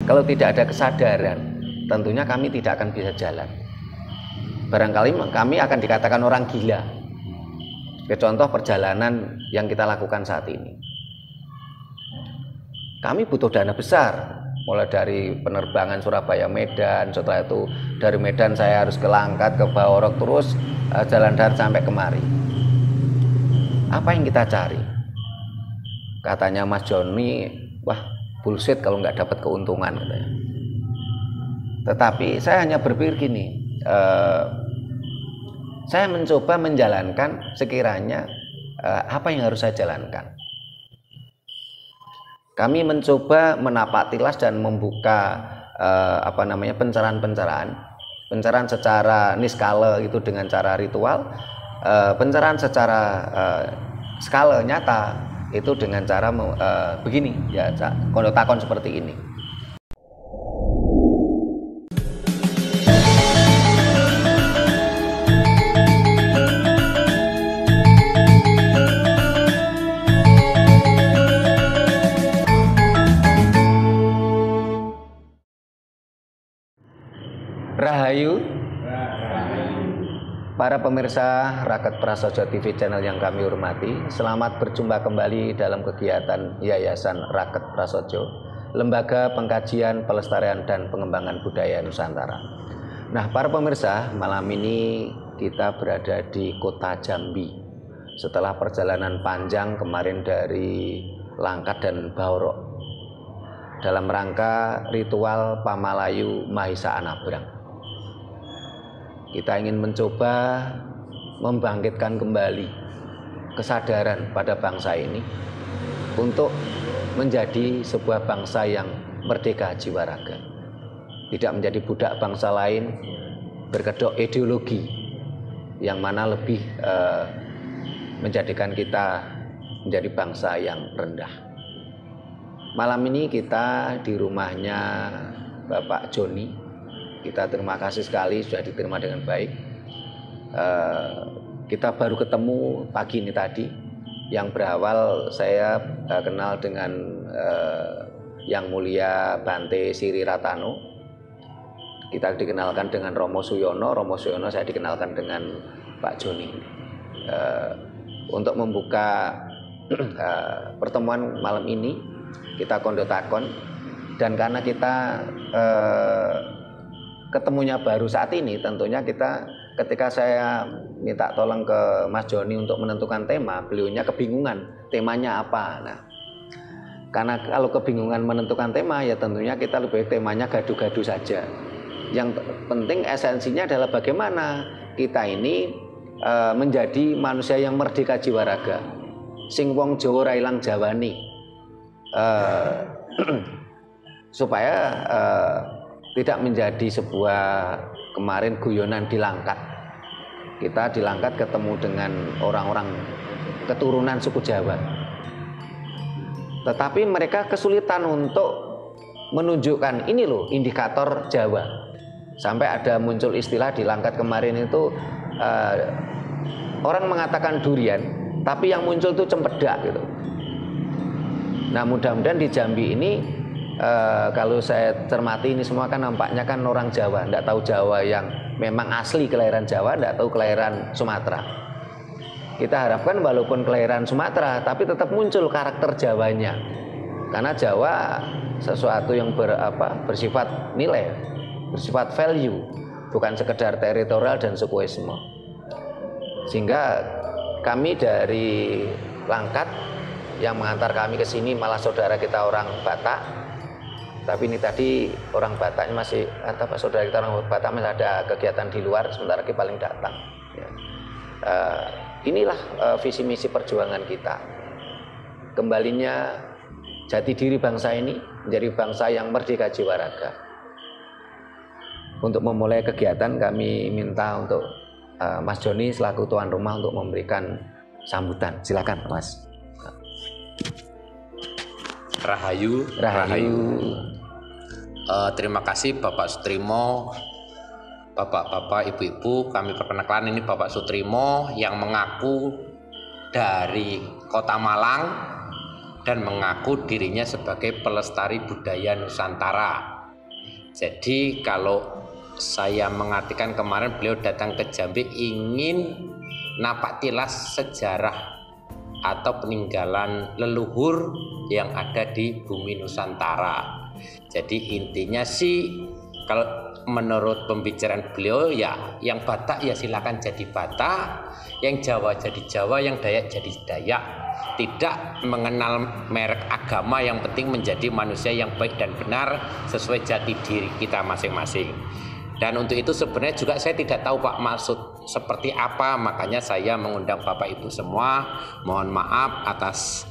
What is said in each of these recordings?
Kalau tidak ada kesadaran, tentunya kami tidak akan bisa jalan. Barangkali kami akan dikatakan orang gila. Contoh perjalanan yang kita lakukan saat ini. Kami butuh dana besar, mulai dari penerbangan Surabaya Medan, setelah itu dari Medan saya harus ke Langkat, ke Baworok, terus jalan darat sampai kemari. Apa yang kita cari? Katanya Mas Joni, wah bullshit kalau nggak dapat keuntungan katanya. Tetapi saya hanya berpikir gini, saya mencoba menjalankan sekiranya apa yang harus saya jalankan. Kami mencoba menapak tilas dan membuka pencerahan secara niskala itu dengan cara ritual, pencerahan secara skala nyata itu dengan cara begini ya, kondotakon seperti ini. Rahayu, para pemirsa Raket Prasaja TV channel yang kami hormati, selamat berjumpa kembali dalam kegiatan Yayasan Raket Prasaja, Lembaga Pengkajian, Pelestarian dan Pengembangan Budaya Nusantara. Nah, para pemirsa, malam ini kita berada di kota Jambi. Setelah perjalanan panjang kemarin dari Langkat dan Baworok, dalam rangka ritual Pamalayu Mahisa Anabrang. Kita ingin mencoba membangkitkan kembali kesadaran pada bangsa ini untuk menjadi sebuah bangsa yang merdeka jiwa raga. Tidak menjadi budak bangsa lain berkedok ideologi yang mana lebih menjadikan kita menjadi bangsa yang rendah. Malam ini kita di rumahnya Bapak Joni. Kita terima kasih sekali sudah diterima dengan baik. Kita baru ketemu pagi ini tadi. Yang berawal saya kenal dengan Yang Mulia Bante Siri Ratano. Kita dikenalkan dengan Romo Suyono. Romo Suyono saya dikenalkan dengan Pak Joni. Untuk membuka pertemuan malam ini, kita kondotakon. Dan karena kita ketemunya baru saat ini, tentunya kita ketika saya minta tolong ke Mas Joni untuk menentukan tema, beliaunya kebingungan temanya apa. Nah, karena kalau kebingungan menentukan tema, ya tentunya kita lebih baik temanya gaduh-gaduh saja. Yang penting esensinya adalah bagaimana kita ini menjadi manusia yang merdeka jiwa raga. Sing wong Jawa ra ilang jawani. Supaya tidak menjadi sebuah kemarin guyonan di Langkat. Kita di Langkat ketemu dengan orang-orang keturunan suku Jawa. Tetapi mereka kesulitan untuk menunjukkan ini loh indikator Jawa. Sampai ada muncul istilah di Langkat kemarin itu orang mengatakan durian, tapi yang muncul itu cempedak gitu. Nah, mudah-mudahan di Jambi ini kalau saya cermati ini semua kan nampaknya kan orang Jawa, tidak tahu Jawa yang memang asli kelahiran Jawa, tidak tahu kelahiran Sumatera. Kita harapkan walaupun kelahiran Sumatera, tapi tetap muncul karakter Jawanya, karena Jawa sesuatu yang bersifat nilai, bersifat value, bukan sekedar teritorial dan sukuisme. Sehingga kami dari Langkat yang mengantar kami ke sini malah saudara kita orang Batak. Tapi ini tadi orang Bataknya masih, kata Pak saudara kita orang Batak masih ada kegiatan di luar, sebentar lagi paling datang. Ya. Inilah visi misi perjuangan kita. Kembalinya jati diri bangsa ini menjadi bangsa yang merdeka jiwa raga. Untuk memulai kegiatan kami minta untuk Mas Joni selaku tuan rumah untuk memberikan sambutan. Silakan Mas. Rahayu. Terima kasih Bapak Sutrimo, Bapak-bapak, ibu-ibu. Kami perkenalkan ini Bapak Sutrimo yang mengaku dari Kota Malang dan mengaku dirinya sebagai pelestari budaya Nusantara. Jadi kalau saya mengartikan kemarin beliau datang ke Jambi ingin napak tilas sejarah atau peninggalan leluhur yang ada di bumi Nusantara. Jadi intinya sih kalau menurut pembicaraan beliau ya yang Batak ya silakan jadi Batak, yang Jawa jadi Jawa, yang Dayak jadi Dayak. Tidak mengenal merek agama, yang penting menjadi manusia yang baik dan benar sesuai jati diri kita masing-masing. Dan untuk itu sebenarnya juga saya tidak tahu Pak maksud seperti apa, makanya saya mengundang Bapak Ibu semua. Mohon maaf atas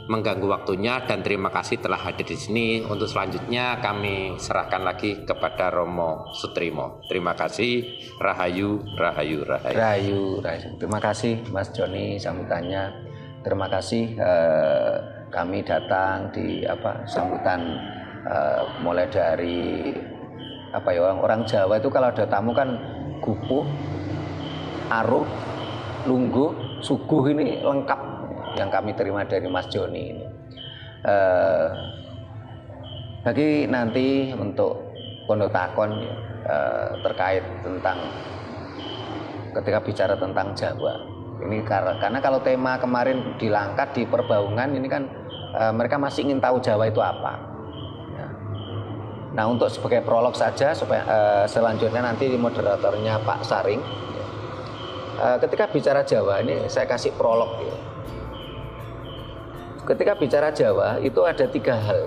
mengganggu waktunya dan terima kasih telah hadir di sini. Untuk selanjutnya kami serahkan lagi kepada Romo Sutrimo. Terima kasih. Rahayu, rahayu, rahayu. Rahayu, rahayu. Terima kasih Mas Joni sambutannya. Terima kasih kami datang di sambutan mulai dari orang Jawa itu kalau ada tamu kan gupuh, aruh, lungguh, suguh ini lengkap yang kami terima dari Mas Joni ini. Bagi nanti untuk kondotakon terkait tentang ketika bicara tentang Jawa ini karena kalau tema kemarin dilangkat di Perbaungan ini kan mereka masih ingin tahu Jawa itu apa. Nah, untuk sebagai prolog saja supaya selanjutnya nanti moderatornya Pak Saring. Ketika bicara Jawa ini saya kasih prolog ya. Ketika bicara Jawa itu ada 3 hal.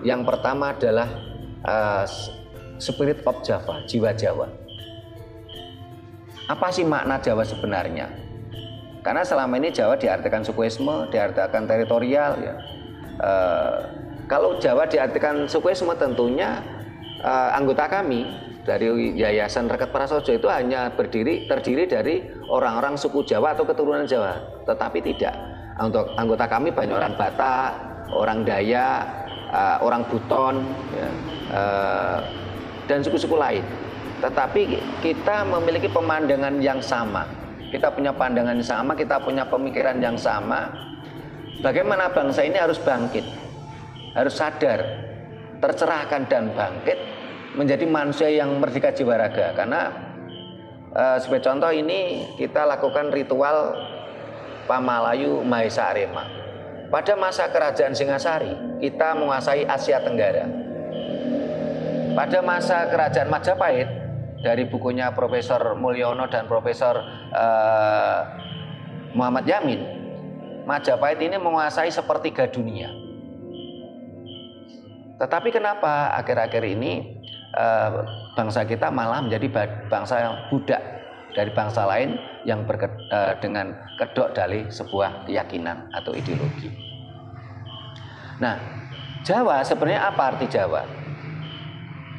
Yang pertama adalah spirit of Java, jiwa Jawa. Apa sih makna Jawa sebenarnya? Karena selama ini Jawa diartikan sukuisme, diartikan teritorial ya. Kalau Jawa diartikan sukuisme tentunya anggota kami dari Yayasan Reket Prasojo itu hanya terdiri dari orang-orang suku Jawa atau keturunan Jawa. Tetapi tidak. Untuk anggota kami banyak orang Batak, orang Dayak, orang Buton ya, dan suku-suku lain. Tetapi kita memiliki pemandangan yang sama. Kita punya pandangan yang sama, kita punya pemikiran yang sama. Bagaimana bangsa ini harus bangkit, harus sadar, tercerahkan dan bangkit menjadi manusia yang merdeka jiwa raga. Karena sebagai contoh ini kita lakukan ritual Pamalayu Mahesa Arema. Pada masa kerajaan Singasari kita menguasai Asia Tenggara. Pada masa kerajaan Majapahit dari bukunya Profesor Mulyono dan Profesor Muhammad Yamin, Majapahit ini menguasai sepertiga dunia. Tetapi kenapa akhir-akhir ini bangsa kita malah menjadi bangsa yang budak dari bangsa lain yang dengan kedok dalih sebuah keyakinan atau ideologi. Nah, Jawa sebenarnya apa arti Jawa?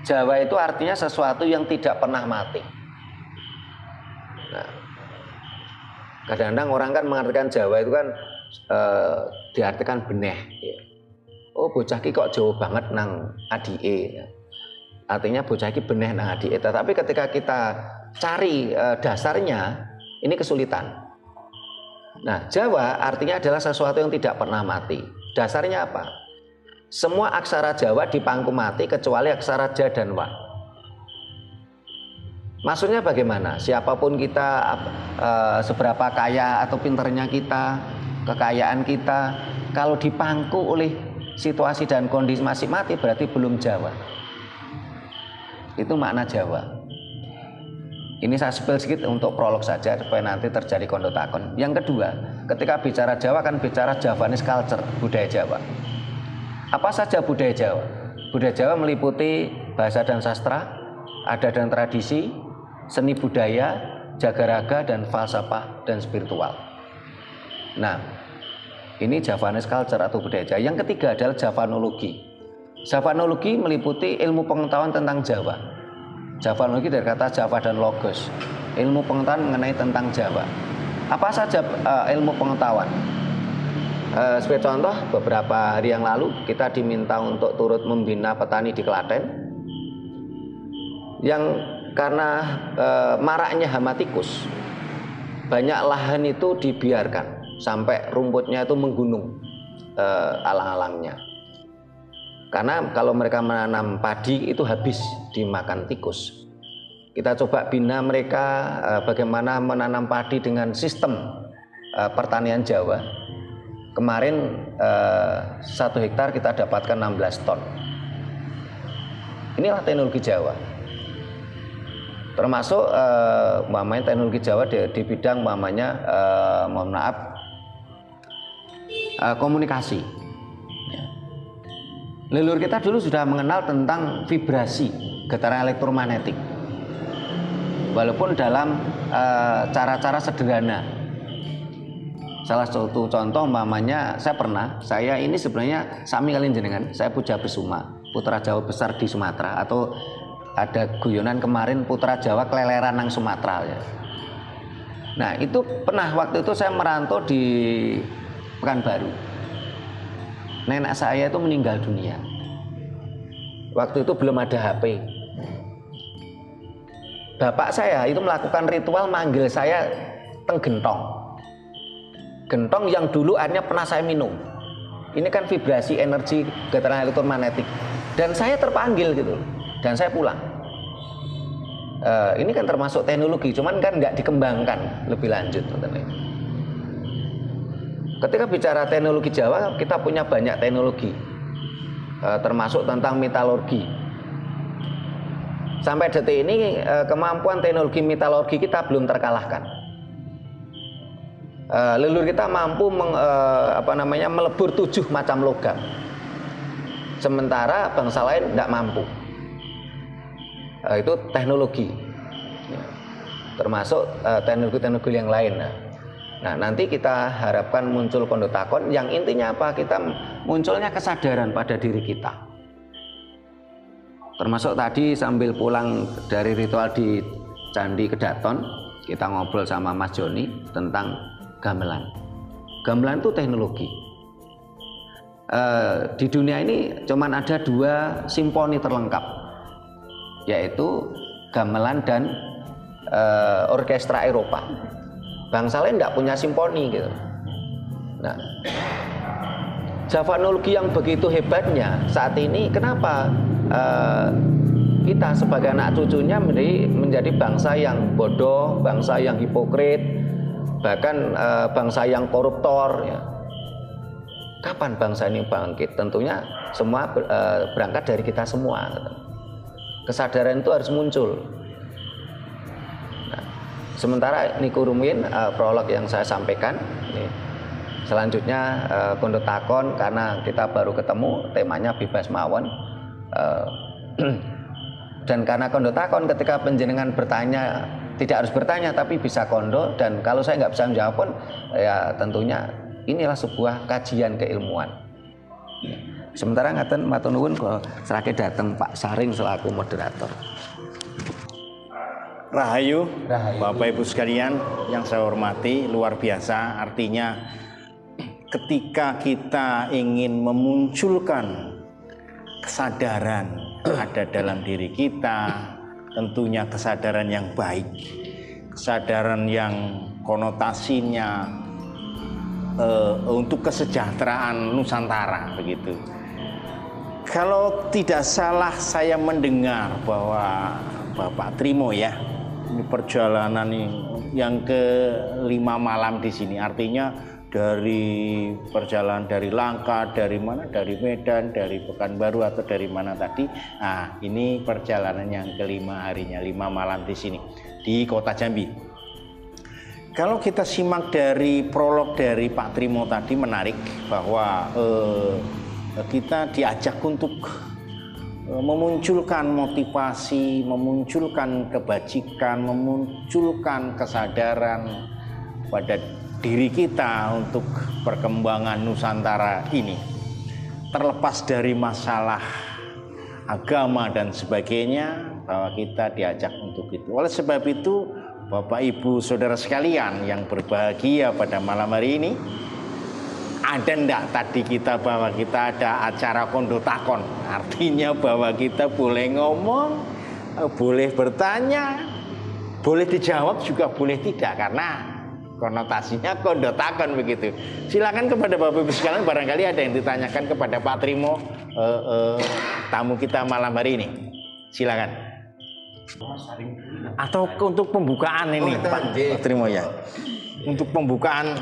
Jawa itu artinya sesuatu yang tidak pernah mati. Nah, kadang-kadang orang kan mengartikan Jawa itu kan diartikan beneh. Oh, bocah ki kok jauh banget nang adike. Artinya bocah ki beneh nang adike. Tetapi ketika kita cari dasarnya, ini kesulitan. Nah, Jawa artinya adalah sesuatu yang tidak pernah mati. Dasarnya apa? Semua aksara Jawa dipangku mati kecuali aksara Ja dan Wa. Maksudnya bagaimana? Siapapun kita, seberapa kaya atau pinternya kita, kekayaan kita, kalau dipangku oleh situasi dan kondisi masih mati berarti belum Jawa. Itu makna Jawa. Ini saya spill sedikit untuk prolog saja supaya nanti terjadi kondotakon. Yang kedua, ketika bicara Jawa kan bicara Javanese culture, budaya Jawa. Apa saja budaya Jawa? Budaya Jawa meliputi bahasa dan sastra, adat dan tradisi, seni budaya, jagaraga dan falsafah dan spiritual. Nah, ini Javanese culture atau budaya Jawa. Yang ketiga adalah Javanologi. Javanologi meliputi ilmu pengetahuan tentang Jawa. Javanologi dari kata Java dan Logos, ilmu pengetahuan mengenai tentang Jawa. Apa saja ilmu pengetahuan? Sebagai contoh, beberapa hari yang lalu kita diminta untuk turut membina petani di Klaten yang karena maraknya hama tikus, banyak lahan itu dibiarkan sampai rumputnya itu menggunung alang-alangnya. Karena kalau mereka menanam padi itu habis dimakan tikus. Kita coba bina mereka bagaimana menanam padi dengan sistem pertanian Jawa. Kemarin 1 hektar kita dapatkan 16 ton. Inilah teknologi Jawa. Termasuk teknologi Jawa di bidang komunikasi. Leluhur kita dulu sudah mengenal tentang vibrasi getaran elektromagnetik, walaupun dalam cara-cara sederhana. Salah satu contoh saya ini sebenarnya sami kalian jenengan, saya Puja Besuma, putra Jawa besar di Sumatera, atau ada guyonan kemarin putra Jawa keleleran nang Sumatera ya. Nah itu pernah waktu itu saya merantau di Pekanbaru. Nenek saya itu meninggal dunia. Waktu itu belum ada HP. Bapak saya itu melakukan ritual manggil saya teng gentong. Gentong yang dulu airnya pernah saya minum. Ini kan vibrasi energi getaran elektromagnetik. Dan saya terpanggil gitu. Dan saya pulang. Ini kan termasuk teknologi, cuman kan nggak dikembangkan lebih lanjut. Ketika bicara teknologi Jawa, kita punya banyak teknologi, termasuk tentang metalurgi. Sampai detik ini kemampuan teknologi metalurgi kita belum terkalahkan. Leluhur kita mampu melebur 7 macam logam, sementara bangsa lain tidak mampu. Itu teknologi, termasuk teknologi-teknologi yang lain. Nah, nanti kita harapkan muncul kondotakon yang intinya apa? Kita munculnya kesadaran pada diri kita. Termasuk tadi sambil pulang dari ritual di Candi Kedaton, kita ngobrol sama Mas Joni tentang gamelan. Gamelan itu teknologi. Di dunia ini cuman ada 2 simfoni terlengkap, yaitu gamelan dan orkestra Eropa. Bangsa lain tidak punya simfoni gitu. Nah, Javanologi yang begitu hebatnya saat ini, kenapa kita sebagai anak cucunya menjadi bangsa yang bodoh, bangsa yang hipokrit, bahkan bangsa yang koruptor ya. Kapan bangsa ini bangkit? Tentunya semua berangkat dari kita semua. Kesadaran itu harus muncul. Sementara niku rumiyin prolog yang saya sampaikan. Selanjutnya kondotakon, karena kita baru ketemu, temanya bebas mawon. Dan karena kondotakon, ketika penjenengan bertanya tidak harus bertanya tapi bisa kondo, dan kalau saya nggak bisa menjawab pun ya tentunya inilah sebuah kajian keilmuan. Sementara ngaten matur nuwun kula serake dateng Pak Saring selaku moderator. Rahayu, Bapak Ibu sekalian yang saya hormati, luar biasa. Artinya ketika kita ingin memunculkan kesadaran ada dalam diri kita, tentunya kesadaran yang baik, kesadaran yang konotasinya untuk kesejahteraan Nusantara begitu. Kalau tidak salah saya mendengar bahwa Bapak Trimo ya, ini perjalanan yang ke-5 malam di sini, artinya dari perjalanan dari Langka, dari mana, dari Medan, dari Pekanbaru atau dari mana tadi. Nah, ini perjalanan yang ke-5 harinya, 5 malam di sini di Kota Jambi. Kalau kita simak dari prolog dari Pak Trimo tadi, menarik bahwa kita diajak untuk memunculkan motivasi, memunculkan kebajikan, memunculkan kesadaran pada diri kita untuk perkembangan Nusantara ini. Terlepas dari masalah agama dan sebagainya, bahwa kita diajak untuk itu. Oleh sebab itu, Bapak Ibu Saudara sekalian yang berbahagia pada malam hari ini, ada enggak tadi kita bahwa kita ada acara kondotakon, artinya bahwa kita boleh ngomong, boleh bertanya, boleh dijawab juga boleh tidak, karena konotasinya kondotakon begitu. Silakan kepada Bapak Ibu sekalian, barangkali ada yang ditanyakan kepada Pak Trimo, tamu kita malam hari ini. Silakan. Atau untuk pembukaan ini Pak Trimo ya. Untuk pembukaan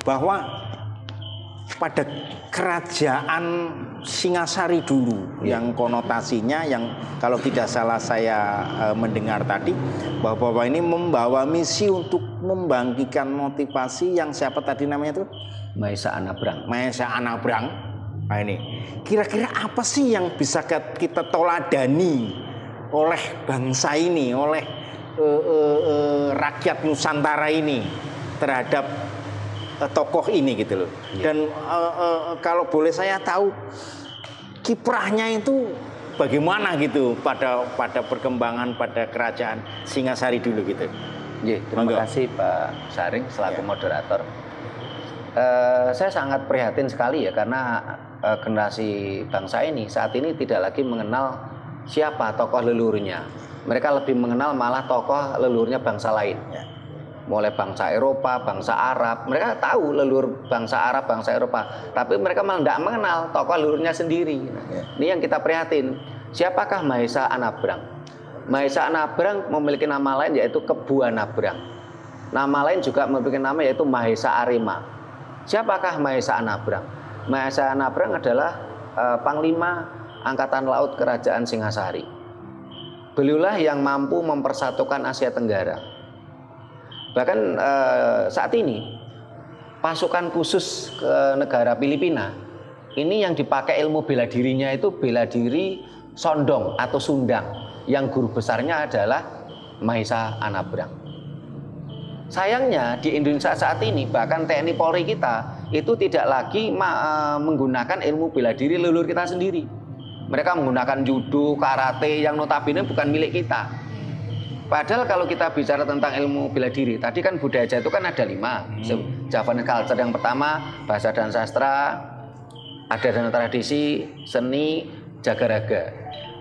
bahwa pada kerajaan Singasari dulu yang konotasinya, yang kalau tidak salah saya mendengar tadi, bahwa Bapak ini membawa misi untuk membangkitkan motivasi yang siapa tadi namanya itu? Maesa Anabrang. Maesa Anabrang. Nah ini kira-kira apa sih yang bisa kita toladani oleh bangsa ini, oleh rakyat Nusantara ini terhadap tokoh ini gitu loh. Dan kalau boleh saya tahu kiprahnya itu bagaimana gitu pada perkembangan pada kerajaan Singasari dulu gitu. Terima kasih Pak Saring selaku moderator. Saya sangat prihatin sekali ya, karena generasi bangsa ini saat ini tidak lagi mengenal siapa tokoh leluhurnya. Mereka lebih mengenal malah tokoh leluhurnya bangsa lain. Mulai bangsa Eropa, bangsa Arab, mereka tahu leluhur bangsa Arab, bangsa Eropa, tapi mereka malah tidak mengenal tokoh leluhurnya sendiri. Ini yang kita prihatin. Siapakah Maesa Anabrang? Maesa Anabrang memiliki nama lain yaitu Kebu Anabrang. Nama lain juga memiliki nama yaitu Mahesa Arema. Siapakah Maesa Anabrang? Maesa Anabrang adalah Panglima Angkatan Laut Kerajaan Singasari. Beliaulah yang mampu mempersatukan Asia Tenggara. Bahkan saat ini pasukan khusus ke negara Filipina ini yang dipakai ilmu bela dirinya itu bela diri Sondong atau Sundang, yang guru besarnya adalah Maesa Anabrang. Sayangnya di Indonesia saat ini bahkan TNI Polri kita itu tidak lagi menggunakan ilmu bela diri leluhur kita sendiri. Mereka menggunakan judo, karate yang notabene bukan milik kita. Padahal kalau kita bicara tentang ilmu bela diri, tadi kan budaya itu kan ada 5. Javanese culture yang pertama, bahasa dan sastra, adat dan tradisi, seni, jagaraga.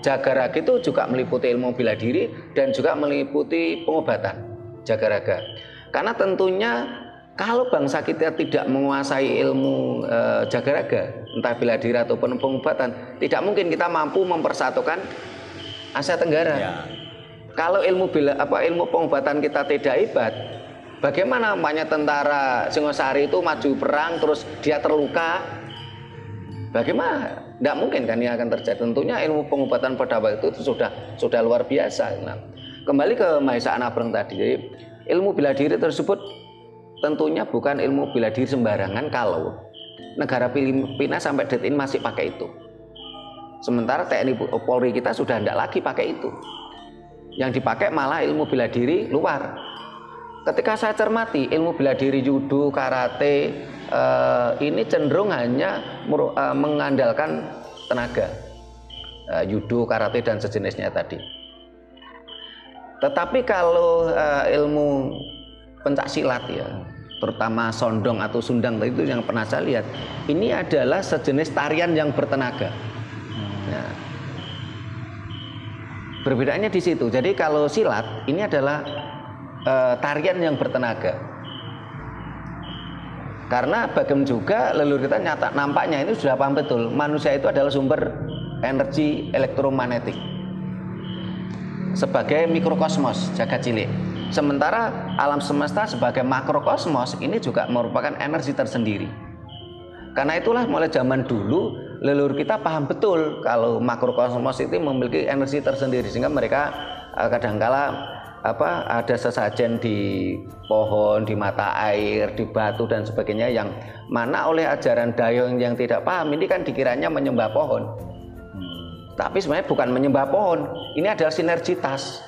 Jagaraga itu juga meliputi ilmu bela diri dan juga meliputi pengobatan, jagaraga. Karena tentunya kalau bangsa kita tidak menguasai ilmu jagaraga, entah bela diri ataupun pengobatan, tidak mungkin kita mampu mempersatukan Asia Tenggara. Ya. Kalau ilmu pengobatan kita tidak hebat, bagaimana umpamanya tentara Singosari itu maju perang terus dia terluka? Bagaimana? Tidak mungkin kan yang akan terjadi. Tentunya ilmu pengobatan pada waktu itu sudah luar biasa. Nah, kembali ke Maesa Anabrang tadi. Jadi, ilmu bela diri tersebut tentunya bukan ilmu bela diri sembarangan kalau negara Filipina sampai detik ini masih pakai itu. Sementara TNI Polri kita sudah tidak lagi pakai itu. Yang dipakai malah ilmu bela diri luar. Ketika saya cermati ilmu bela diri judo, karate, ini cenderung hanya mengandalkan tenaga, judo, karate dan sejenisnya tadi. Tetapi kalau ilmu pencak silat ya, terutama Sondong atau Sundang itu yang pernah saya lihat, ini adalah sejenis tarian yang bertenaga. Nah, perbedaannya di situ. Jadi kalau silat ini adalah tarian yang bertenaga. Karena bagaimana juga leluhur kita nampaknya ini sudah paham betul, manusia itu adalah sumber energi elektromagnetik sebagai mikrokosmos, jagat cilik. Sementara alam semesta sebagai makrokosmos ini juga merupakan energi tersendiri. Karena itulah mulai zaman dulu leluhur kita paham betul kalau makrokosmos itu memiliki energi tersendiri, sehingga mereka kadangkala ada sesajen di pohon, di mata air, di batu dan sebagainya, yang mana oleh ajaran Dayong yang tidak paham ini kan dikiranya menyembah pohon. Tapi sebenarnya bukan menyembah pohon, ini adalah sinergitas.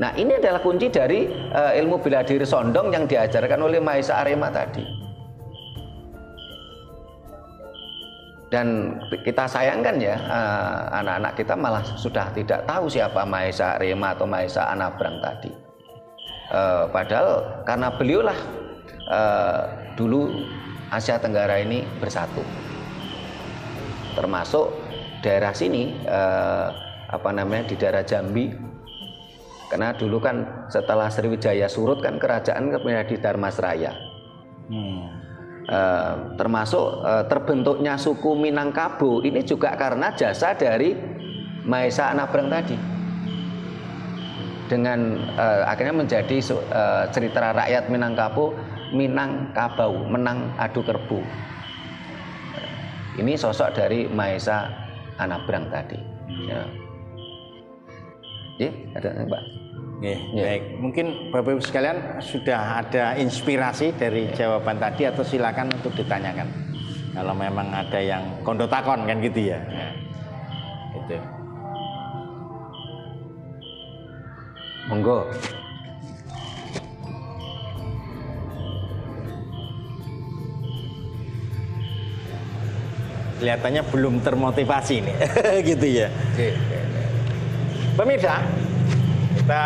Nah, ini adalah kunci dari ilmu bela diri Sondong yang diajarkan oleh Maesa Arema tadi. Dan kita sayangkan ya, anak-anak kita malah sudah tidak tahu siapa Maesa Arema atau Maesa Anabrang tadi. Padahal karena beliaulah dulu Asia Tenggara ini bersatu, termasuk daerah sini di daerah Jambi Karena dulu kan setelah Sriwijaya surut kan kerajaan pindah di Dharmasraya. Termasuk terbentuknya suku Minangkabau ini juga karena jasa dari Mahesa Anabrang tadi. Dengan akhirnya menjadi cerita rakyat Minangkabau, Minangkabau, menang adu kerbu. Ini sosok dari Mahesa Anabrang tadi. Ya. Ada Mbak. Baik, mungkin Bapak Ibu sekalian sudah ada inspirasi dari jawaban tadi atau silakan untuk ditanyakan. Kalau memang ada yang kondo takon kan gitu ya. Gitu. Monggo. Kelihatannya belum termotivasi nih, gitu ya. Pemirsa, kita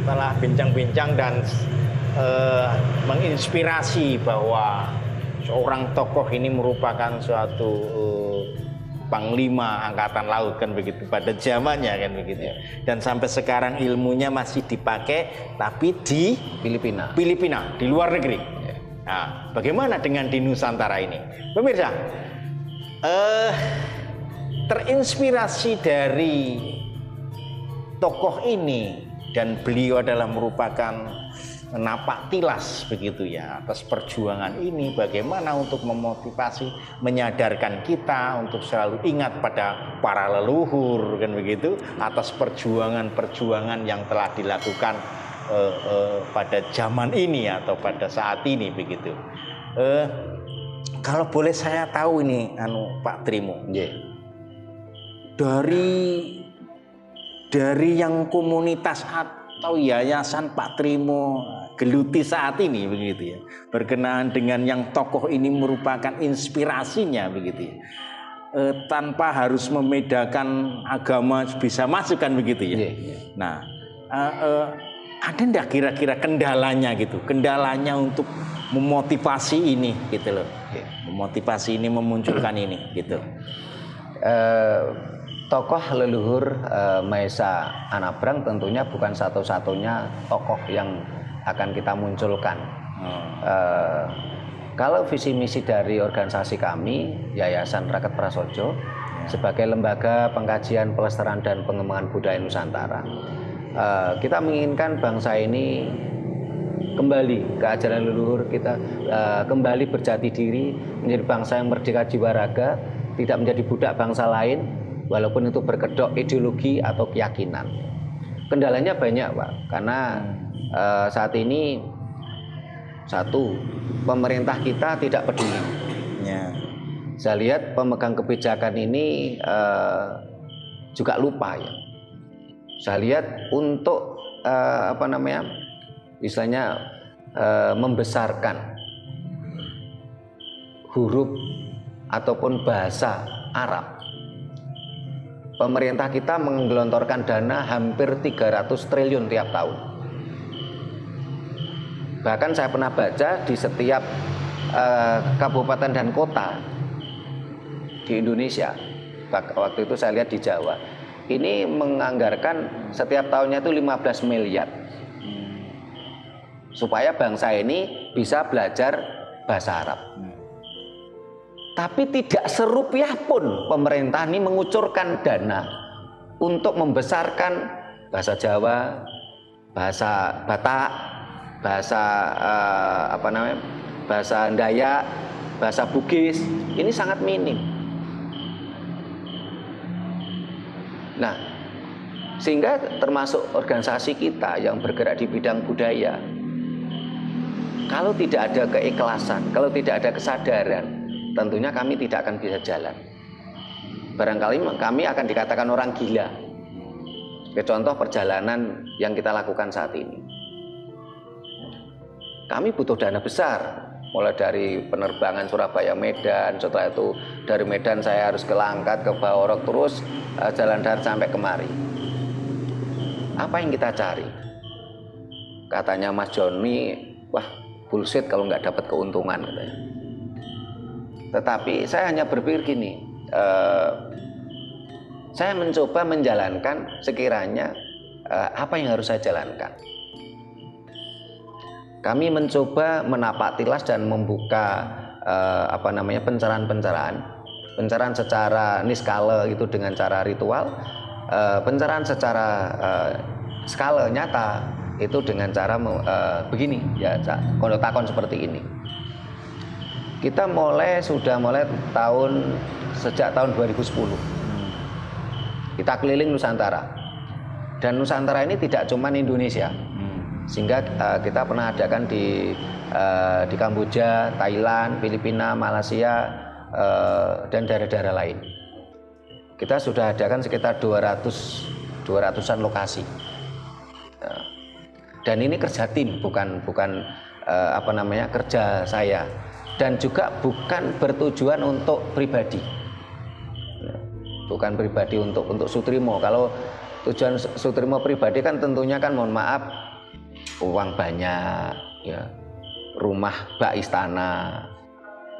telah bincang-bincang dan menginspirasi bahwa seorang tokoh ini merupakan suatu panglima angkatan laut kan begitu pada zamannya kan begitu. Dan sampai sekarang ilmunya masih dipakai tapi di Filipina, di luar negeri. Nah, bagaimana dengan di Nusantara ini? Pemirsa, terinspirasi dari tokoh ini dan beliau adalah merupakan napak tilas begitu ya atas perjuangan ini, bagaimana untuk memotivasi, menyadarkan kita untuk selalu ingat pada para leluhur kan begitu atas perjuangan-perjuangan yang telah dilakukan pada zaman ini atau pada saat ini begitu. Kalau boleh saya tahu ini Pak Trimo, dari yang komunitas atau yayasan Pak Trimo geluti saat ini begitu ya, berkenaan dengan yang tokoh ini merupakan inspirasinya begitu ya, tanpa harus membedakan agama bisa masuk kan begitu ya. Nah, ada enggak kira-kira kendalanya gitu, kendalanya untuk memotivasi ini gitu loh, memotivasi ini, memunculkan ini gitu. Tokoh leluhur Mahesa Anabrang tentunya bukan satu-satunya tokoh yang akan kita munculkan. Kalau visi misi dari organisasi kami, Yayasan Raket Prasojo, sebagai lembaga pengkajian, pelestarian dan pengembangan budaya Nusantara, kita menginginkan bangsa ini kembali ke ajaran leluhur kita, kembali berjati diri, menjadi bangsa yang merdeka jiwa raga, tidak menjadi budak bangsa lain, walaupun itu berkedok ideologi atau keyakinan. Kendalanya banyak, Pak, karena saat ini satu, pemerintah kita tidak peduli. Saya lihat pemegang kebijakan ini juga lupa ya. Saya lihat untuk istilahnya membesarkan huruf ataupun bahasa Arab. Pemerintah kita menggelontorkan dana hampir 300 triliun tiap tahun. Bahkan saya pernah baca di setiap kabupaten dan kota di Indonesia, waktu itu saya lihat di Jawa, ini menganggarkan setiap tahunnya itu 15 miliar supaya bangsa ini bisa belajar bahasa Arab. Tapi tidak serupiah pun pemerintah ini mengucurkan dana untuk membesarkan bahasa Jawa, bahasa Batak, bahasa bahasa Dayak, bahasa Bugis. Ini sangat minim. Nah, sehingga termasuk organisasi kita yang bergerak di bidang budaya, kalau tidak ada keikhlasan, kalau tidak ada kesadaran, tentunya kami tidak akan bisa jalan. Barangkali kami akan dikatakan orang gila. Contoh perjalanan yang kita lakukan saat ini. Kami butuh dana besar, mulai dari penerbangan Surabaya Medan, setelah itu dari Medan saya harus ke Langkat, ke Baorok, terus jalan darat sampai kemari. Apa yang kita cari? Katanya Mas Joni, wah bullshit kalau nggak dapat keuntungan katanya. Tetapi saya hanya berpikir gini, saya mencoba menjalankan sekiranya apa yang harus saya jalankan. Kami mencoba menapak tilas dan membuka pencerahan secara niskala itu dengan cara ritual, pencerahan secara skala nyata itu dengan cara begini ya, takon seperti ini. Kita sudah mulai sejak tahun 2010. Kita keliling Nusantara. Dan Nusantara ini tidak cuma Indonesia. Sehingga kita pernah adakan di Kamboja, Thailand, Filipina, Malaysia, dan daerah-daerah lain. Kita sudah adakan sekitar 200-an lokasi. Dan ini kerja tim, bukan kerja saya. Dan juga bukan bertujuan untuk pribadi. Bukan pribadi untuk Sutrimo. Kalau tujuan Sutrimo pribadi kan tentunya kan mohon maaf uang banyak, ya, rumah bak istana,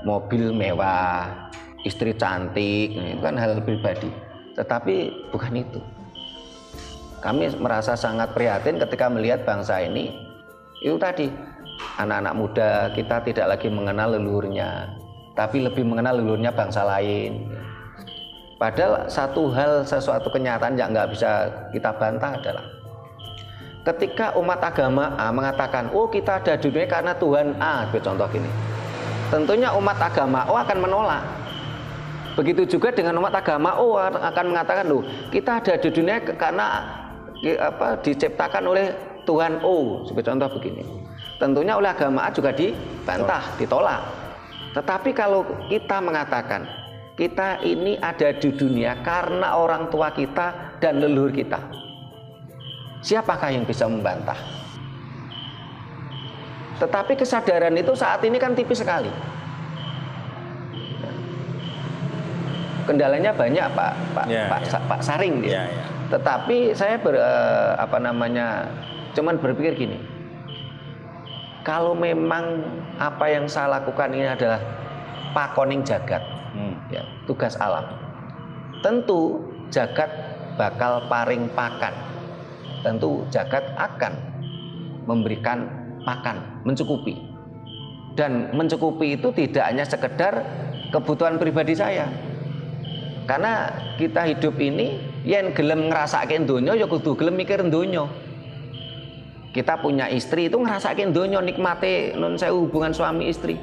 mobil mewah, istri cantik, itu kan hal pribadi. Tetapi bukan itu. Kami merasa sangat prihatin ketika melihat bangsa ini, itu tadi, anak-anak muda kita tidak lagi mengenal leluhurnya, tapi lebih mengenal leluhurnya bangsa lain. Padahal sesuatu kenyataan yang nggak bisa kita bantah adalah ketika umat agama A mengatakan, oh kita ada di dunia karena Tuhan A, contoh gini, tentunya umat agama O akan menolak. Begitu juga dengan umat agama O akan mengatakan, loh kita ada di dunia karena diciptakan oleh Tuhan O, sebagai contoh begini. Tentunya oleh agama A juga dibantah, ditolak. Tetapi kalau kita mengatakan kita ini ada di dunia karena orang tua kita dan leluhur kita, siapakah yang bisa membantah? Tetapi kesadaran itu saat ini kan tipis sekali. Kendalanya banyak Pak Saring dia. Tetapi saya cuman berpikir gini. Kalau memang apa yang saya lakukan ini adalah pakoning jagat, ya, tugas alam, tentu jagat bakal paring pakan. Tentu jagat akan memberikan pakan, mencukupi. Dan mencukupi itu tidak hanya sekedar kebutuhan pribadi saya. Karena kita hidup ini yen gelem ngrasake donya ya kudu gelem mikir donya. Kita punya istri itu ngrasake donya, nikmate nun sewu hubungan suami istri.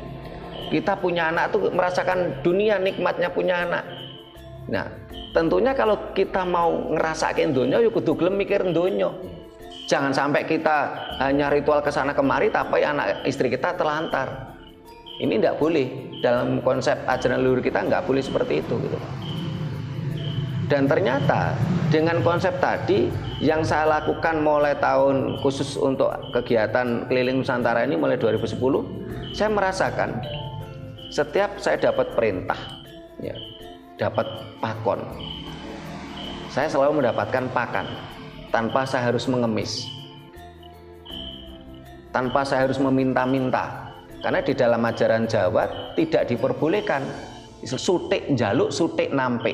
Kita punya anak itu merasakan dunia nikmatnya punya anak. Nah, tentunya kalau kita mau ngrasake donya ya kudu gelem mikir donya. Jangan sampai kita hanya ritual kesana kemari tapi anak istri kita terlantar. Ini tidak boleh. Dalam konsep ajaran leluhur kita nggak boleh seperti itu gitu. Dan ternyata dengan konsep tadi yang saya lakukan mulai tahun khusus untuk kegiatan keliling Nusantara ini mulai 2010, saya merasakan setiap saya dapat perintah, ya, dapat pakon, saya selalu mendapatkan pakan tanpa saya harus mengemis, tanpa saya harus meminta-minta. Karena di dalam ajaran Jawa tidak diperbolehkan sutik njaluk, sutik nampik,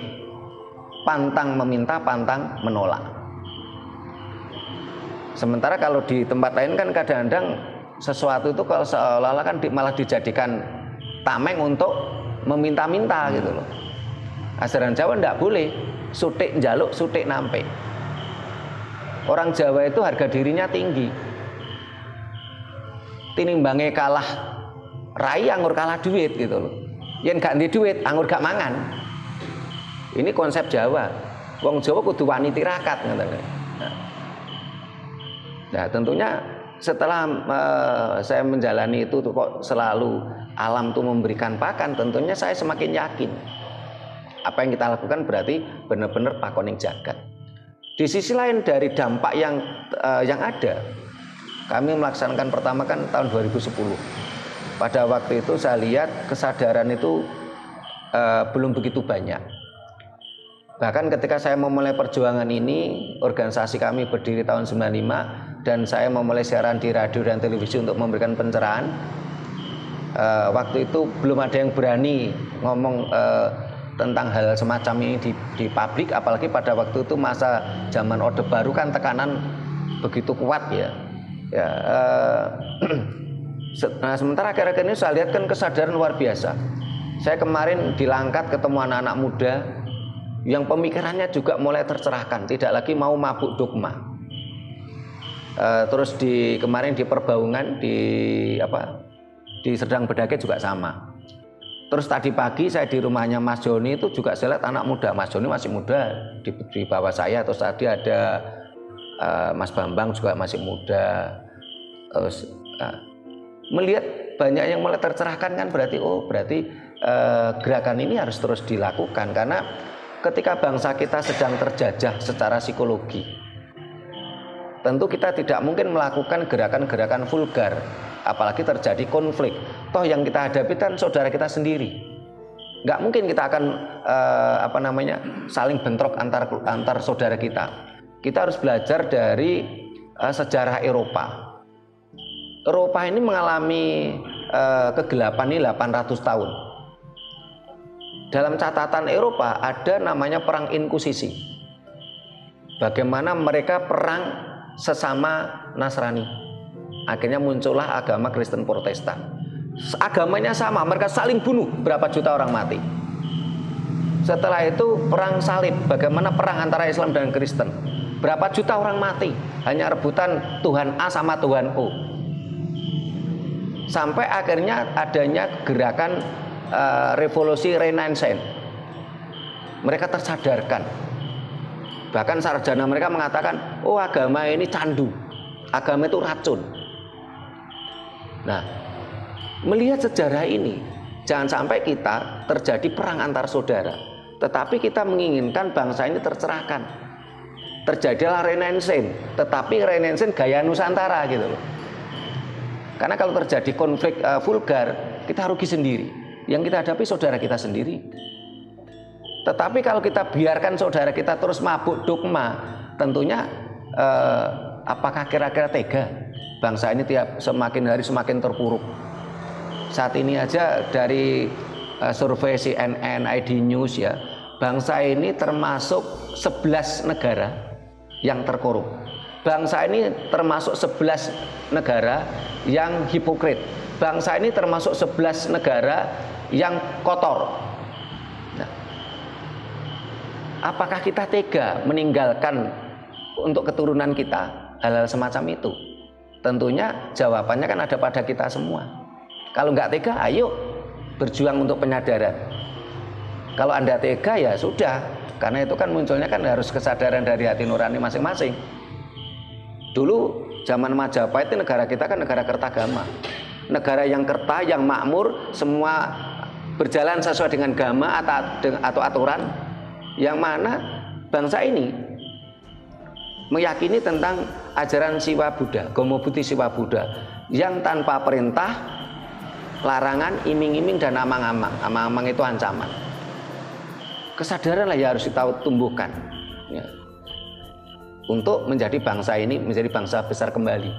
pantang meminta, pantang menolak. Sementara kalau di tempat lain kan kadang-kadang sesuatu itu kalau seolah-olah kan malah dijadikan tameng untuk meminta-minta gitu loh. Ajaran Jawa tidak boleh sutik njaluk, sutik nampik. Orang Jawa itu harga dirinya tinggi. Tinimbangnya kalah rai anggur kalah duit gitu loh. Yen gak ndek duit anggur gak mangan. Ini konsep Jawa. Wong Jawa kudu wani tirakat ngoten. Nah, tentunya setelah saya menjalani itu kok selalu alam itu memberikan pakan, tentunya saya semakin yakin apa yang kita lakukan berarti benar-benar pakoning jagat. Di sisi lain dari dampak yang ada, kami melaksanakan pertama kan tahun 2010. Pada waktu itu saya lihat kesadaran itu belum begitu banyak. Bahkan ketika saya memulai perjuangan ini, organisasi kami berdiri tahun 95 dan saya memulai siaran di radio dan televisi untuk memberikan pencerahan. Waktu itu belum ada yang berani ngomong tentang hal semacam ini di publik, apalagi pada waktu itu masa zaman Orde Baru kan tekanan begitu kuat ya. Nah, sementara akhir-akhir ini saya lihat kan kesadaran luar biasa. Saya kemarin di Langkat ketemu anak-anak muda yang pemikirannya juga mulai tercerahkan, tidak lagi mau mabuk dogma. Terus kemarin di Perbaungan di Serdang Bedage juga sama. Terus tadi pagi saya di rumahnya Mas Joni itu juga saya lihat anak muda. Mas Joni masih muda di bawah saya. Terus tadi ada Mas Bambang juga masih muda. Terus melihat banyak yang mulai tercerahkan kan berarti gerakan ini harus terus dilakukan, karena ketika bangsa kita sedang terjajah secara psikologi, tentu kita tidak mungkin melakukan gerakan-gerakan vulgar, apalagi terjadi konflik. Toh yang kita hadapi kan saudara kita sendiri. Nggak mungkin kita akan saling bentrok antar saudara kita. Kita harus belajar dari sejarah Eropa. Eropa ini mengalami kegelapan ini 800 tahun. Dalam catatan Eropa ada namanya perang inkusisi. Bagaimana mereka perang sesama Nasrani. Akhirnya muncullah agama Kristen Protestan. Agamanya sama, mereka saling bunuh, berapa juta orang mati. Setelah itu perang salib, bagaimana perang antara Islam dan Kristen. Berapa juta orang mati, hanya rebutan Tuhan A sama Tuhan O. Sampai akhirnya adanya gerakan revolusi Renaissance. Mereka tersadarkan. Bahkan sarjana mereka mengatakan, oh agama ini candu, agama itu racun. Nah, melihat sejarah ini, jangan sampai kita terjadi perang antar saudara, tetapi kita menginginkan bangsa ini tercerahkan. Terjadilah Renaissance, tetapi Renaissance gaya Nusantara gitu loh. Karena kalau terjadi konflik vulgar, kita rugi sendiri. Yang kita hadapi saudara kita sendiri. Tetapi kalau kita biarkan saudara kita terus mabuk dogma, tentunya apakah kira-kira tega? Bangsa ini semakin hari semakin terpuruk. Saat ini aja dari survei CNN, ID News ya, bangsa ini termasuk 11 negara yang terkorup. Bangsa ini termasuk 11 negara yang hipokrit. Bangsa ini termasuk 11 negara yang kotor. Nah, apakah kita tega meninggalkan untuk keturunan kita hal-hal semacam itu? Tentunya jawabannya kan ada pada kita semua. Kalau nggak tega, ayo berjuang untuk penyadaran. Kalau Anda tega ya sudah, karena itu kan munculnya kan harus kesadaran dari hati nurani masing-masing. Dulu zaman Majapahit negara kita kan negara kertagama. Negara yang kerta, yang makmur, semua berjalan sesuai dengan gama atau aturan. Yang mana bangsa ini meyakini tentang ajaran Siwa Buddha, Gomo Buddhi Siwa Buddha, yang tanpa perintah, larangan, iming-iming dan amang-amang. Amang-amang itu ancaman. Kesadaranlah ya harus kita tumbuhkan ya, untuk menjadi bangsa ini menjadi bangsa besar kembali.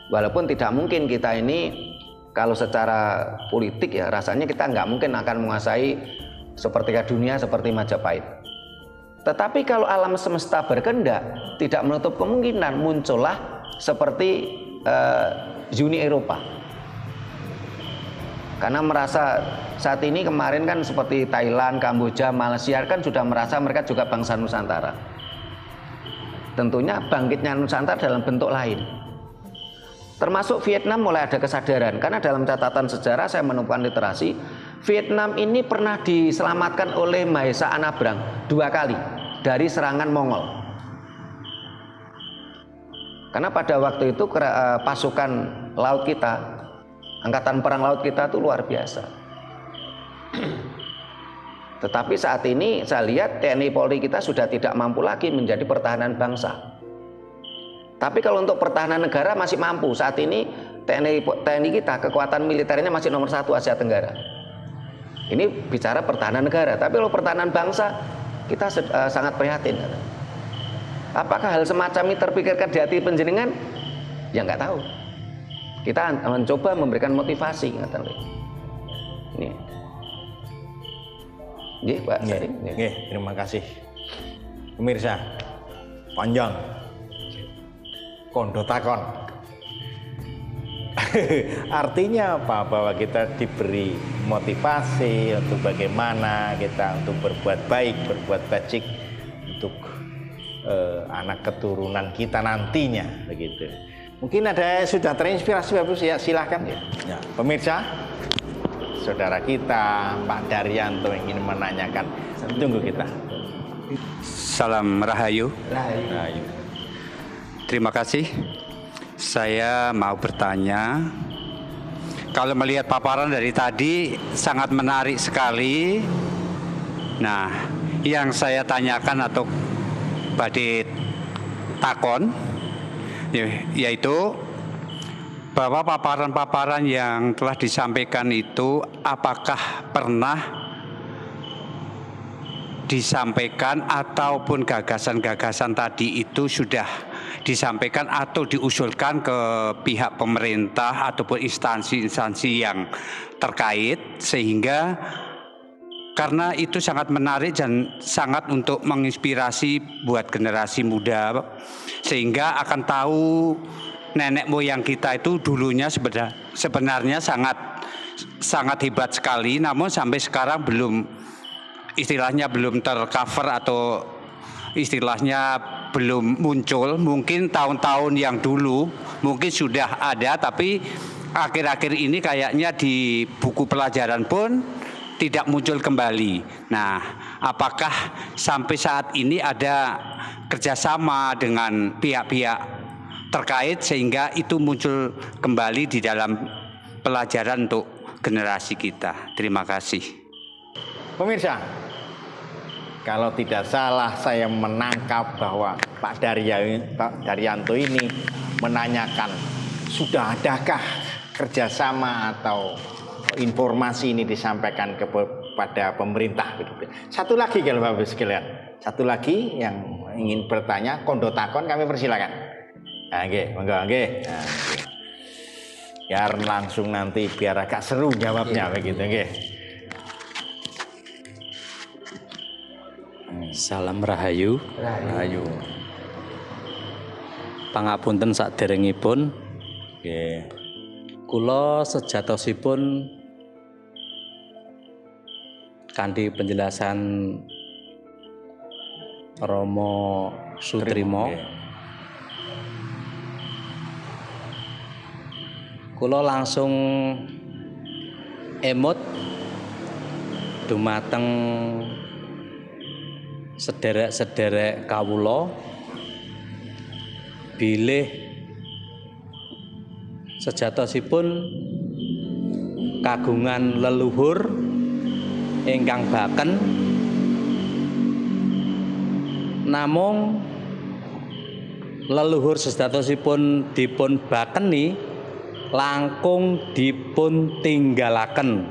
Walaupun tidak mungkin kita ini kalau secara politik ya rasanya kita nggak mungkin akan menguasai sepertiga dunia seperti Majapahit. Tetapi kalau alam semesta berkehendak, tidak menutup kemungkinan muncullah seperti Uni Eropa. Karena merasa saat ini kemarin kan seperti Thailand, Kamboja, Malaysia kan sudah merasa mereka juga bangsa Nusantara. Tentunya bangkitnya Nusantara dalam bentuk lain. Termasuk Vietnam mulai ada kesadaran, karena dalam catatan sejarah saya menemukan literasi, Vietnam ini pernah diselamatkan oleh Mahesa Anabrang 2 kali dari serangan Mongol. Karena pada waktu itu pasukan laut kita, angkatan perang laut kita itu luar biasa. Tetapi saat ini saya lihat TNI Polri kita sudah tidak mampu lagi menjadi pertahanan bangsa. Tapi kalau untuk pertahanan negara masih mampu. Saat ini TNI kita kekuatan militernya masih nomor 1 Asia Tenggara. Ini bicara pertahanan negara. Tapi kalau pertahanan bangsa kita sangat prihatin. Apakah hal semacam ini terpikirkan di hati panjenengan? Ya nggak tahu. Kita mencoba memberikan motivasi. Ini. Nggih, Pak. Nggih, terima kasih. Pemirsa, panjang. kondo takon. Artinya apa? Bahwa kita diberi motivasi untuk bagaimana kita untuk berbuat baik, berbuat baik untuk anak keturunan kita nantinya, begitu. Mungkin ada yang sudah terinspirasi Bapak, ya silahkan ya. Pemirsa, saudara kita Pak Daryanto ingin menanyakan, tunggu kita. Salam Rahayu. Rahayu. Terima kasih. Saya mau bertanya, kalau melihat paparan dari tadi sangat menarik sekali. Nah, yang saya tanyakan atau badhe takon yaitu bahwa paparan-paparan yang telah disampaikan itu apakah pernah disampaikan ataupun gagasan-gagasan tadi itu sudah disampaikan atau diusulkan ke pihak pemerintah ataupun instansi-instansi yang terkait, sehingga karena itu sangat menarik dan sangat untuk menginspirasi buat generasi muda, sehingga akan tahu nenek moyang kita itu dulunya sebenarnya sangat hebat sekali, namun sampai sekarang istilahnya belum tercover atau istilahnya belum muncul. Mungkin tahun-tahun yang dulu mungkin sudah ada, tapi akhir-akhir ini kayaknya di buku pelajaran pun tidak muncul kembali. Nah, apakah sampai saat ini ada kerjasama dengan pihak-pihak terkait sehingga itu muncul kembali di dalam pelajaran untuk generasi kita? Terima kasih. Pemirsa, kalau tidak salah saya menangkap bahwa Pak Daryanto ini menanyakan sudah adakah kerjasama atau informasi ini disampaikan kepada pemerintah, begitu. Satu lagi kalau Bapak sekalian, satu lagi yang ingin bertanya, kondo takon kami persilakan. Nah, nggih, monggo nggih. Nah, biar langsung nanti biar agak seru jawabnya, begitu nggih. Salam Rahayu. Rahayu. Pangapunten saderengipun. Nggih. Kula sejatosipun kanthi penjelasan Romo Sutrimo, kula langsung emot dumateng sederek-sederek kawula bilih sejatosipun kagungan leluhur ingkang baken, namung leluhur sejatosipun dipun bakeni langkung dipun tinggalaken,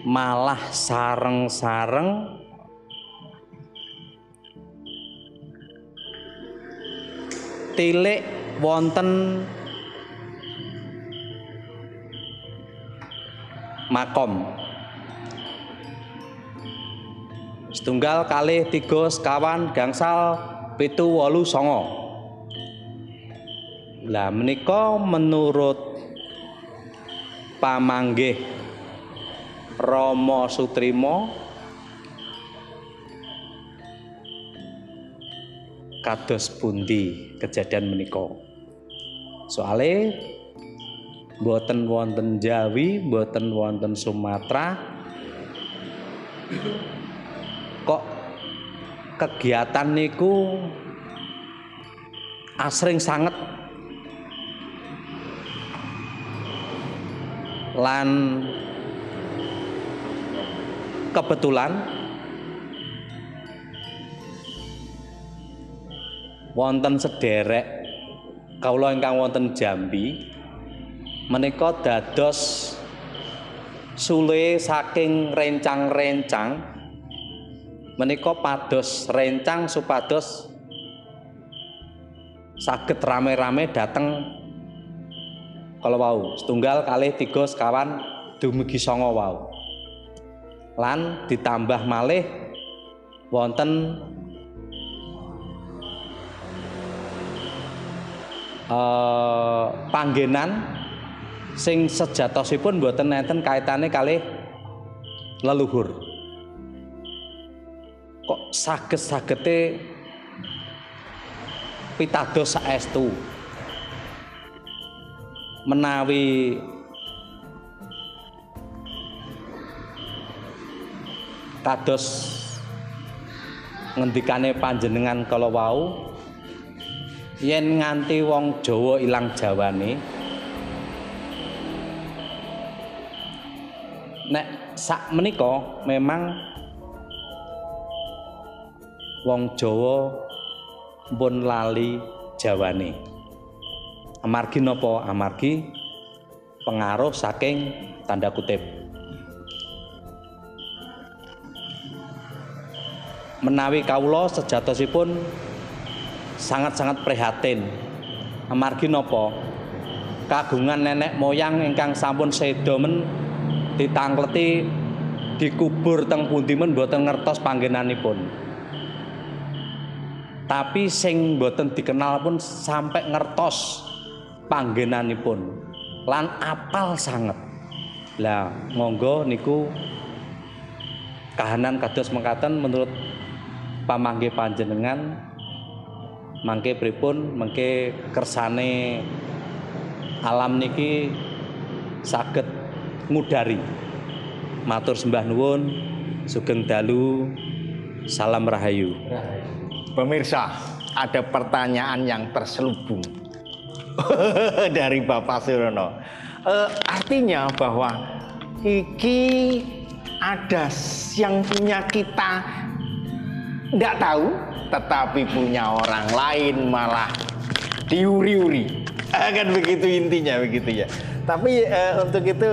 malah sareng-sareng tilik wonten makom. Setunggal kalih tiga sekawan gangsal 7 8 9. Lah menika menurut pamanggih Romo Sutrimo kados pundi kejadian menika? Soale mboten wonten Jawi, mboten wonten Sumatera, kok kegiatan niku asring sanget lan kebetulan wonten sederek kawula ingkang wonten Jambi menika dados sule saking rencang-rencang menika pados rencang supados saged rame-rame dateng kalau wau setunggal kalih tiga sekawan dumugi 9 wau lan ditambah malih wonten panggenan sing sejatosipun mboten enten kaitane kalih leluhur. Kok saged-sagete pitados saestu menawi kados ngendikane panjenengan kala wau yen nganti wong Jawa ilang jawane nek sak menika memang wong Jawa pun lali jawane. Amargi napa? Amargi pengaruh saking tanda kutip menawi kawula sejatosipun sangat-sangat prihatin. Amargi napa? Kagungan nenek moyang ingkang sampun seda men ditangkleti dikubur teng pundi men mboten ngertos panggenanipun. Tapi sing mboten dikenal pun sampai ngertos panggenanipun lan apal sanget. Lah monggo niku kahanan kados mekaten menurut pamanggih panjenengan mangke pripun mangke kersane alam niki saged ngudari. Matur sembah nuwun, sugeng dalu, salam rahayu. Pemirsa, ada pertanyaan yang terselubung dari Bapak Surono. Artinya bahwa iki ada yang punya kita tidak tahu, tetapi punya orang lain malah diuri-uri. Kan begitu intinya, begitu ya. Tapi untuk itu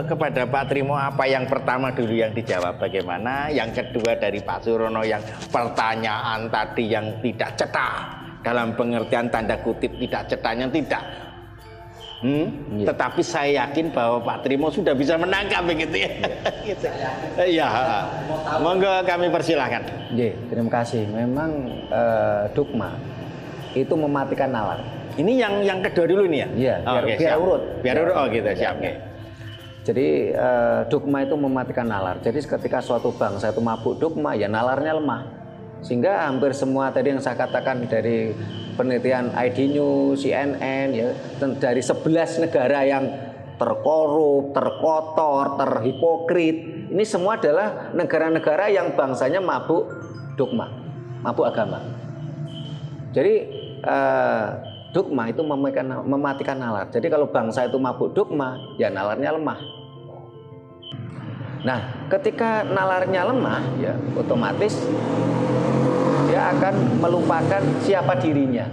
kepada Pak Trimo, apa yang pertama dulu yang dijawab bagaimana? Yang kedua dari Pak Surono yang pertanyaan tadi yang tidak cetha, dalam pengertian tanda kutip tidak cethanya tidak. Yeah. Tetapi saya yakin bahwa Pak Trimo sudah bisa menangkap begitu ya. Gitu. Ya, monggo kami persilahkan. Terima kasih. Memang dogma itu mematikan nalar. Ini yang kedua dulu nih ya? Iya, biar urut. Biar urut, oh gitu, siap. Okay. Jadi dogma itu mematikan nalar. Jadi ketika suatu bangsa itu mabuk dogma, ya nalarnya lemah. Sehingga hampir semua tadi yang saya katakan dari penelitian ID News, CNN, ya, dari 11 negara yang terkorup, terkotor, terhipokrit, ini semua adalah negara-negara yang bangsanya mabuk dogma, mabuk agama. Jadi dogma itu mematikan nalar. Jadi kalau bangsa itu mabuk dogma, ya nalarnya lemah. Nah, ketika nalarnya lemah, ya otomatis dia akan melupakan siapa dirinya.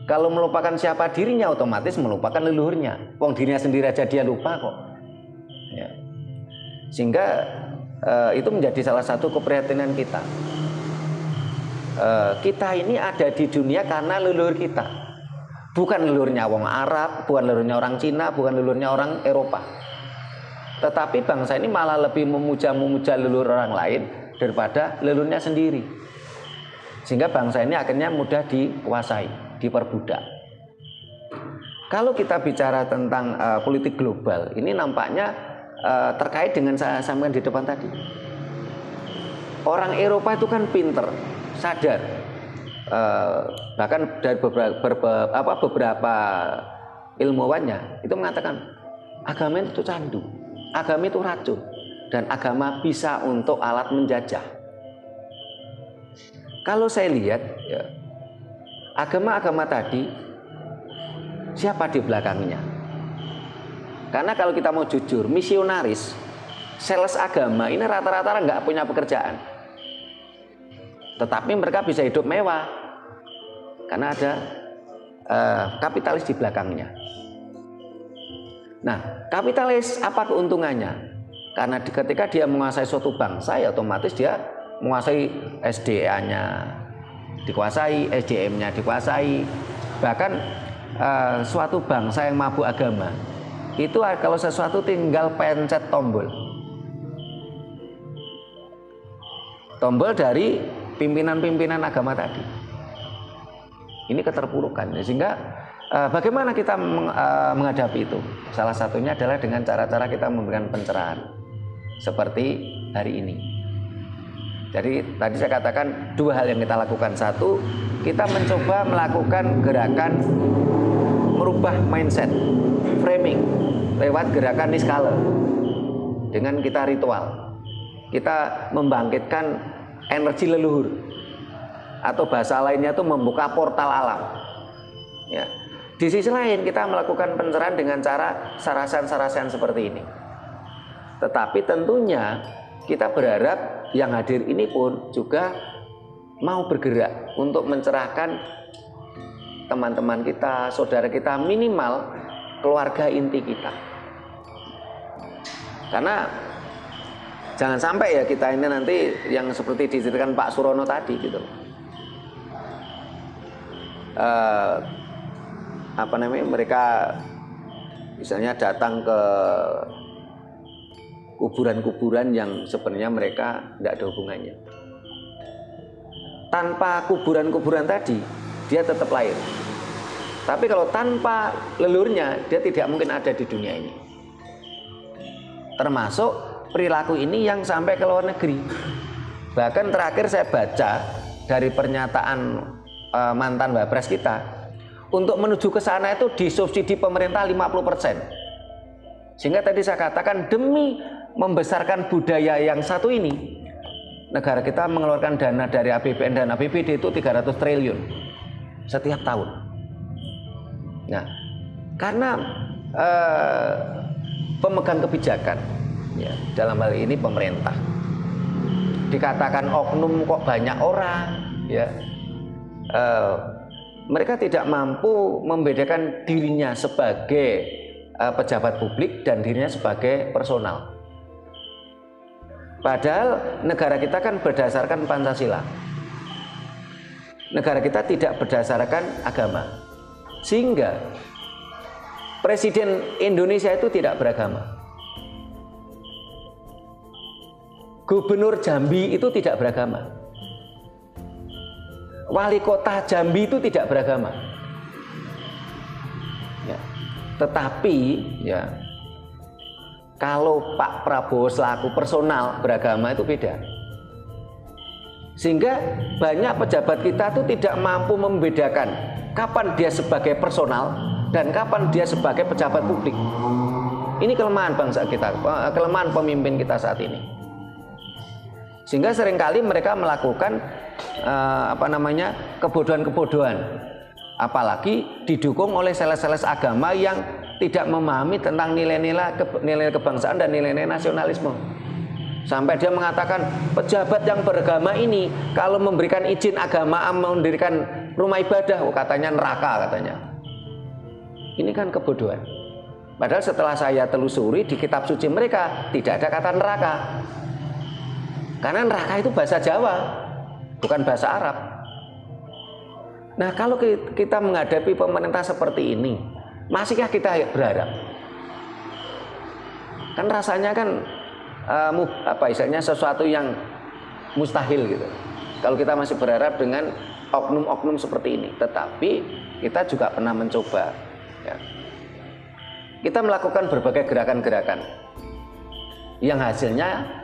Kalau melupakan siapa dirinya, otomatis melupakan leluhurnya. Wong dirinya sendiri aja dia lupa kok. Ya. Sehingga itu menjadi salah satu keprihatinan kita. Kita ini ada di dunia karena leluhur kita, bukan leluhurnya orang Arab, bukan leluhurnya orang Cina, bukan leluhurnya orang Eropa. Tetapi bangsa ini malah lebih memuja leluhur orang lain daripada leluhurnya sendiri, sehingga bangsa ini akhirnya mudah dikuasai, diperbudak. Kalau kita bicara tentang politik global, ini nampaknya terkait dengan saya sampaikan di depan tadi. Orang Eropa itu kan pinter, sadar, bahkan dari beberapa ilmuwannya itu mengatakan agama itu candu, agama itu racun, dan agama bisa untuk alat menjajah. Kalau saya lihat ya, agama-agama tadi siapa di belakangnya? Karena kalau kita mau jujur, misionaris, sales agama ini rata-rata nggak punya pekerjaan. Tetapi mereka bisa hidup mewah karena ada kapitalis di belakangnya. Nah, kapitalis apa keuntungannya? Karena ketika dia menguasai suatu bangsa, ya otomatis dia menguasai SDA-nya dikuasai, SDM-nya dikuasai. Bahkan suatu bangsa yang mabuk agama itu kalau sesuatu tinggal pencet tombol dari pimpinan-pimpinan agama tadi. Ini keterpurukan. Sehingga bagaimana kita menghadapi itu? Salah satunya adalah dengan cara-cara kita memberikan pencerahan seperti hari ini. Jadi tadi saya katakan dua hal yang kita lakukan. Satu, kita mencoba melakukan gerakan merubah mindset, framing lewat gerakan niskala. Dengan kita ritual, kita membangkitkan energi leluhur, atau bahasa lainnya itu membuka portal alam. Ya. Di sisi lain kita melakukan pencerahan dengan cara sarasan-sarasan seperti ini. Tetapi tentunya kita berharap yang hadir ini pun juga mau bergerak untuk mencerahkan teman-teman kita, saudara kita, minimal keluarga inti kita. Karena jangan sampai ya kita ini nanti yang seperti diceritakan Pak Surono tadi gitu. Mereka misalnya datang ke kuburan-kuburan yang sebenarnya mereka tidak ada hubungannya. Tanpa kuburan-kuburan tadi, dia tetap lahir. Tapi kalau tanpa leluhurnya, dia tidak mungkin ada di dunia ini. Termasuk perilaku ini yang sampai ke luar negeri. Bahkan terakhir saya baca dari pernyataan mantan Wapres kita, untuk menuju ke sana itu disubsidi pemerintah 50%. Sehingga tadi saya katakan demi membesarkan budaya yang satu ini, negara kita mengeluarkan dana dari APBN dan APBD itu 300 triliun setiap tahun. Nah, karena pemegang kebijakan, ya, dalam hal ini pemerintah, dikatakan oknum kok banyak orang, ya, mereka tidak mampu membedakan dirinya sebagai pejabat publik dan dirinya sebagai personal. Padahal negara kita kan berdasarkan Pancasila. Negara kita tidak berdasarkan agama. Sehingga Presiden Indonesia itu tidak beragama. Gubernur Jambi itu tidak beragama. Wali kota Jambi itu tidak beragama. Ya. Tetapi ya, kalau Pak Prabowo selaku personal beragama itu beda. Sehingga banyak pejabat kita itu tidak mampu membedakan kapan dia sebagai personal dan kapan dia sebagai pejabat publik. Ini kelemahan bangsa kita, kelemahan pemimpin kita saat ini. Sehingga seringkali mereka melakukan kebodohan-kebodohan. Apalagi didukung oleh seles-seles agama yang tidak memahami tentang nilai kebangsaan dan nilai-nilai nasionalisme. Sampai dia mengatakan pejabat yang beragama ini kalau memberikan izin agama mendirikan rumah ibadah, katanya neraka katanya. Ini kan kebodohan. Padahal setelah saya telusuri di kitab suci mereka tidak ada kata neraka. Karena neraka itu bahasa Jawa, bukan bahasa Arab. Nah, kalau kita menghadapi pemerintah seperti ini, masihkah kita berharap? Kan rasanya kan istilahnya sesuatu yang mustahil gitu. Kalau kita masih berharap dengan oknum-oknum seperti ini. Tetapi kita juga pernah mencoba, ya. Kita melakukan berbagai gerakan-gerakan yang hasilnya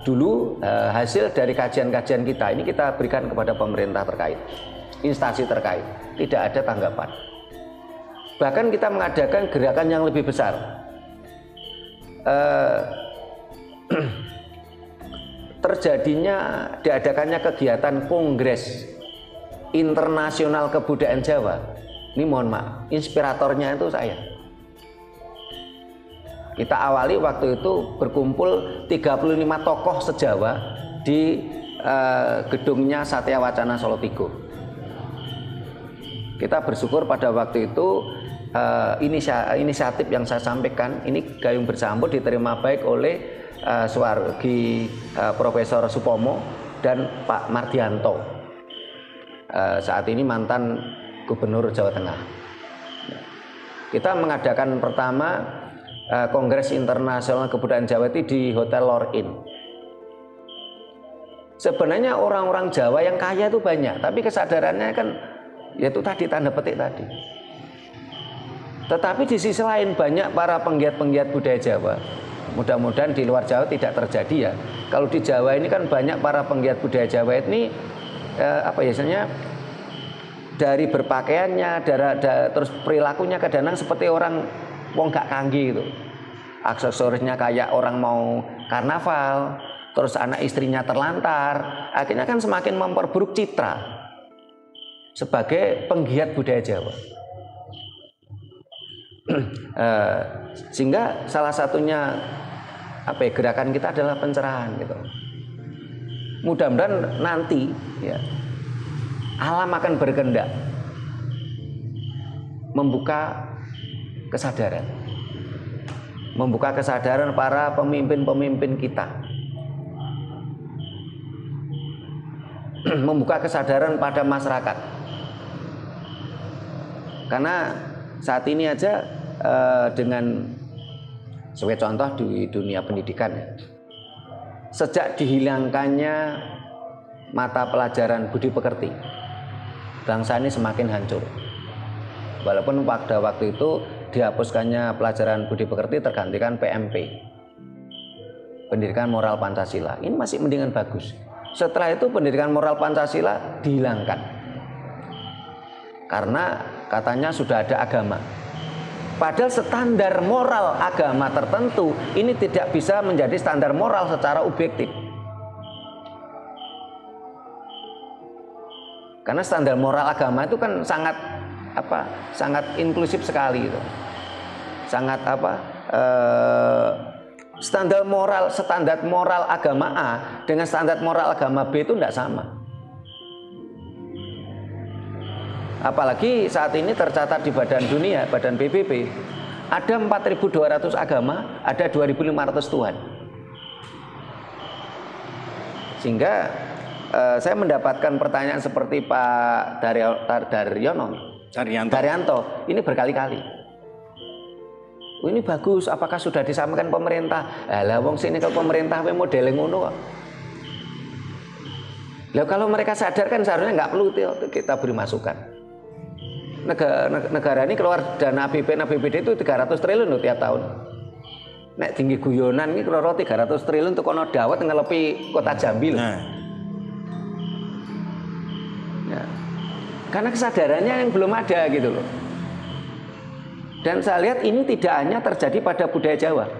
dulu hasil dari kajian-kajian kita ini kita berikan kepada pemerintah terkait, instansi terkait, tidak ada tanggapan. Bahkan kita mengadakan gerakan yang lebih besar. Diadakannya kegiatan Kongres Internasional Kebudayaan Jawa. Ini mohon maaf, inspiratornya itu saya. Kita awali waktu itu berkumpul 35 tokoh sejawa di gedungnya Satya Wacana Solo Tigo. Kita bersyukur pada waktu itu inisiatif yang saya sampaikan ini gayung bersambut diterima baik oleh Suwargi Profesor Supomo dan Pak Mardianto, saat ini mantan Gubernur Jawa Tengah. Kita mengadakan pertama Kongres Internasional Kebudayaan Jawa itu di Hotel Lor-In. Sebenarnya orang-orang Jawa yang kaya itu banyak, tapi kesadarannya kan yaitu tadi tanda petik tadi. Tetapi di sisi lain banyak para penggiat-penggiat budaya Jawa. Mudah-mudahan di luar Jawa tidak terjadi ya. Kalau di Jawa ini kan banyak para penggiat budaya Jawa ini biasanya dari berpakaiannya, terus perilakunya kadang-kadang seperti orang wong gak kangge gitu. Aksesorisnya kayak orang mau karnaval, terus anak istrinya terlantar, akhirnya kan semakin memperburuk citra sebagai penggiat budaya Jawa. Sehingga salah satunya gerakan kita adalah pencerahan gitu. Mudah-mudahan nanti ya alam akan berkehendak membuka kesadaran para pemimpin-pemimpin kita, membuka kesadaran pada masyarakat. Karena saat ini aja dengan sebagai contoh di dunia pendidikan ya, sejak dihilangkannya mata pelajaran budi pekerti, bangsa ini semakin hancur. Walaupun pada waktu itu dihapuskannya pelajaran budi pekerti tergantikan PMP, pendidikan moral Pancasila, ini masih mendingan bagus. Setelah itu pendidikan moral Pancasila dihilangkan karena katanya sudah ada agama. Padahal standar moral agama tertentu ini tidak bisa menjadi standar moral secara objektif. Karena standar moral agama itu kan sangat inklusif sekali itu. Sangat standar moral agama A dengan standar moral agama B itu tidak sama. Apalagi saat ini tercatat di Badan Dunia, Badan PBB, ada 4.200 agama, ada 2.500 Tuhan. Sehingga saya mendapatkan pertanyaan seperti Pak Daryanto, ini berkali-kali. Ini bagus, apakah sudah disampaikan pemerintah? Lah wong sini kalau pemerintah model ngono kok. Lah kalau mereka sadar kan seharusnya nggak perlu kita beri masukan. Negara ini keluar dana APBD itu 300 triliun loh tiap tahun. Nek tinggi guyonan ini keluar 300 triliun untuk kono dawet ngelepi kota Jambi loh. Ya. Karena kesadarannya yang belum ada gitu loh. Dan saya lihat ini tidak hanya terjadi pada budaya Jawa.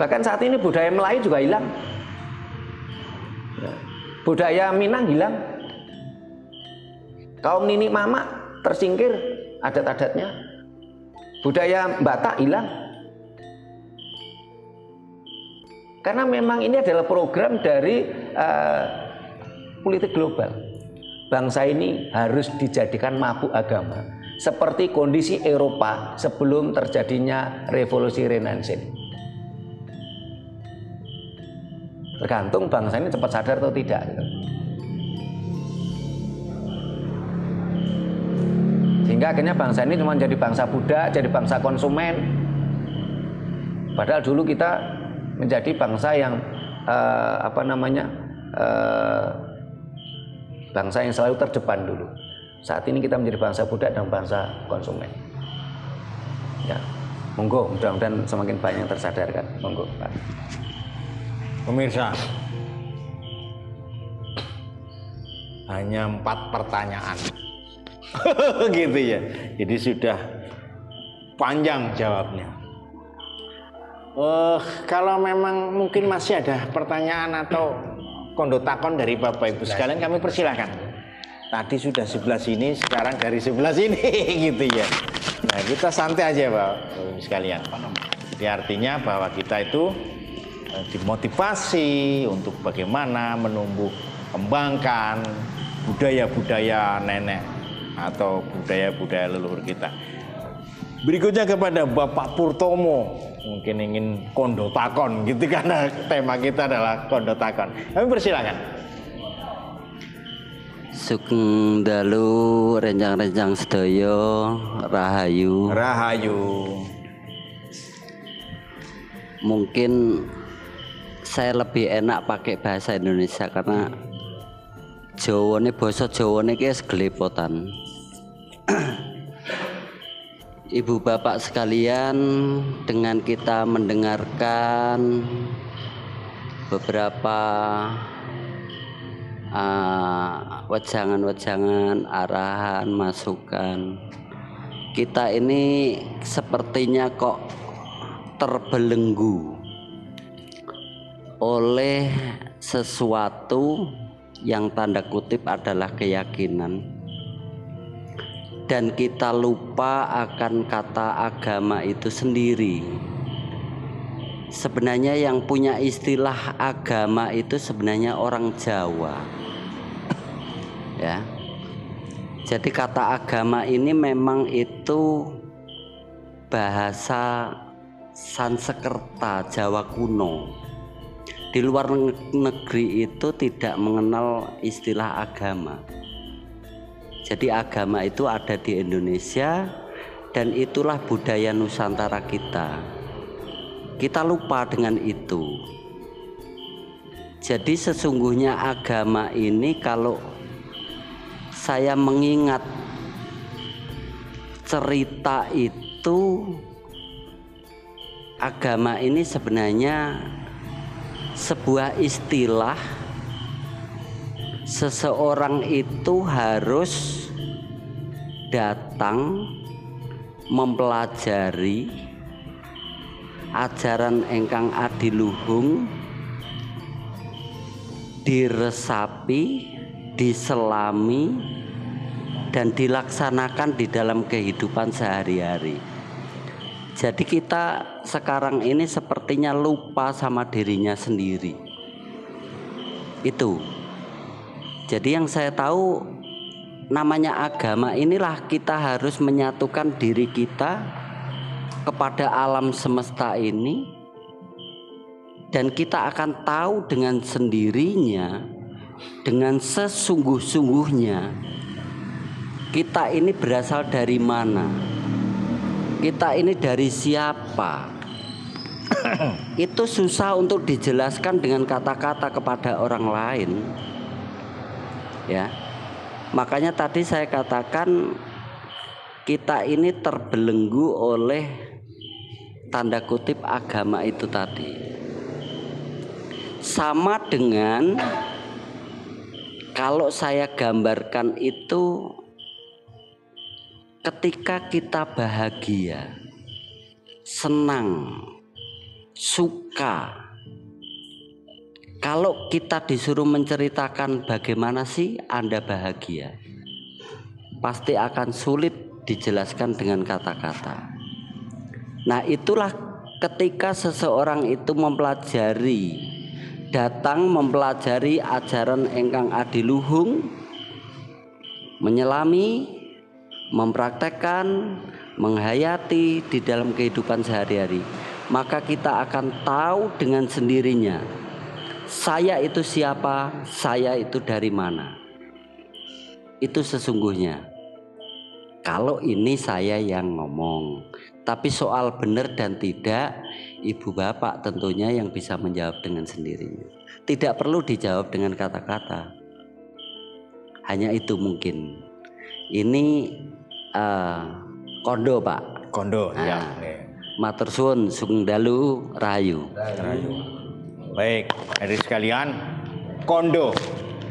Bahkan saat ini budaya Melayu juga hilang. Ya. Budaya Minang hilang. Kaum Nini Mama tersingkir adat-adatnya. Budaya Batak hilang. Karena memang ini adalah program dari politik global. Bangsa ini harus dijadikan mabuk agama, seperti kondisi Eropa sebelum terjadinya revolusi Renaissance. Tergantung bangsa ini cepat sadar atau tidak. Sehingga akhirnya bangsa ini cuma jadi bangsa budak, jadi bangsa konsumen. Padahal dulu kita menjadi bangsa yang bangsa yang selalu terdepan dulu. Saat ini kita menjadi bangsa budak dan bangsa konsumen. Ya, monggo, mudah-mudahan semakin banyak yang tersadarkan. Monggo, Pak. Pemirsa, hanya 4 pertanyaan. Gitu ya. Jadi sudah panjang jawabnya. Kalau memang mungkin masih ada pertanyaan atau kondotakon dari Bapak Ibu sekalian, kami persilahkan. Tadi sudah sebelah sini, sekarang dari sebelah sini gitu ya. Nah, kita santai aja Bapak Ibu sekalian. Jadi artinya bahwa kita itu dimotivasi untuk bagaimana menumbuh kembangkan budaya-budaya nenek atau budaya-budaya leluhur kita. Berikutnya kepada Bapak Purtomo, mungkin ingin kondotakon gitu karena tema kita adalah kondotakon. Kami persilakan. Sugeng dalu renjang-renjang sedaya rahayu. Rahayu. Mungkin saya lebih enak pakai bahasa Indonesia karena Jawane basa Jawane ki wis gelepotan. Ibu bapak sekalian, dengan kita mendengarkan beberapa wejangan-wejangan, arahan, masukan, kita ini sepertinya kok terbelenggu oleh sesuatu yang tanda kutip adalah keyakinan, dan kita lupa akan kata agama itu sendiri. Sebenarnya yang punya istilah agama itu sebenarnya orang Jawa, ya. Jadi kata agama ini memang itu bahasa Sanskerta Jawa kuno. Di luar negeri itu tidak mengenal istilah agama. Jadi agama itu ada di Indonesia, dan itulah budaya Nusantara kita. Kita lupa dengan itu. Jadi sesungguhnya agama ini, kalau saya mengingat cerita itu, agama ini sebenarnya sebuah istilah. Seseorang itu harus datang mempelajari ajaran ingkang adiluhung, diresapi, diselami, dan dilaksanakan di dalam kehidupan sehari-hari. Jadi kita sekarang ini sepertinya lupa sama dirinya sendiri. Itu. Jadi yang saya tahu, namanya agama inilah kita harus menyatukan diri kita kepada alam semesta ini, dan kita akan tahu dengan sendirinya, dengan sesungguh-sungguhnya, kita ini berasal dari mana, kita ini dari siapa. Itu susah untuk dijelaskan dengan kata-kata kepada orang lain, ya. Makanya tadi saya katakan kita ini terbelenggu oleh tanda kutip agama itu tadi. Sama dengan kalau saya gambarkan itu, ketika kita bahagia, senang, suka, kalau kita disuruh menceritakan bagaimana sih Anda bahagia, pasti akan sulit dijelaskan dengan kata-kata. Nah, itulah ketika seseorang itu mempelajari, datang mempelajari ajaran ingkang adiluhung, menyelami, mempraktekkan, menghayati di dalam kehidupan sehari-hari, maka kita akan tahu dengan sendirinya, saya itu siapa, saya itu dari mana. Itu sesungguhnya. Kalau ini saya yang ngomong. Tapi soal benar dan tidak, ibu bapak tentunya yang bisa menjawab dengan sendirinya. Tidak perlu dijawab dengan kata-kata. Hanya itu mungkin. Ini kondo pak. Kondo, ya. Matur suwun, sugeng dalu, rahayu. Baik, hadirin sekalian, kondo.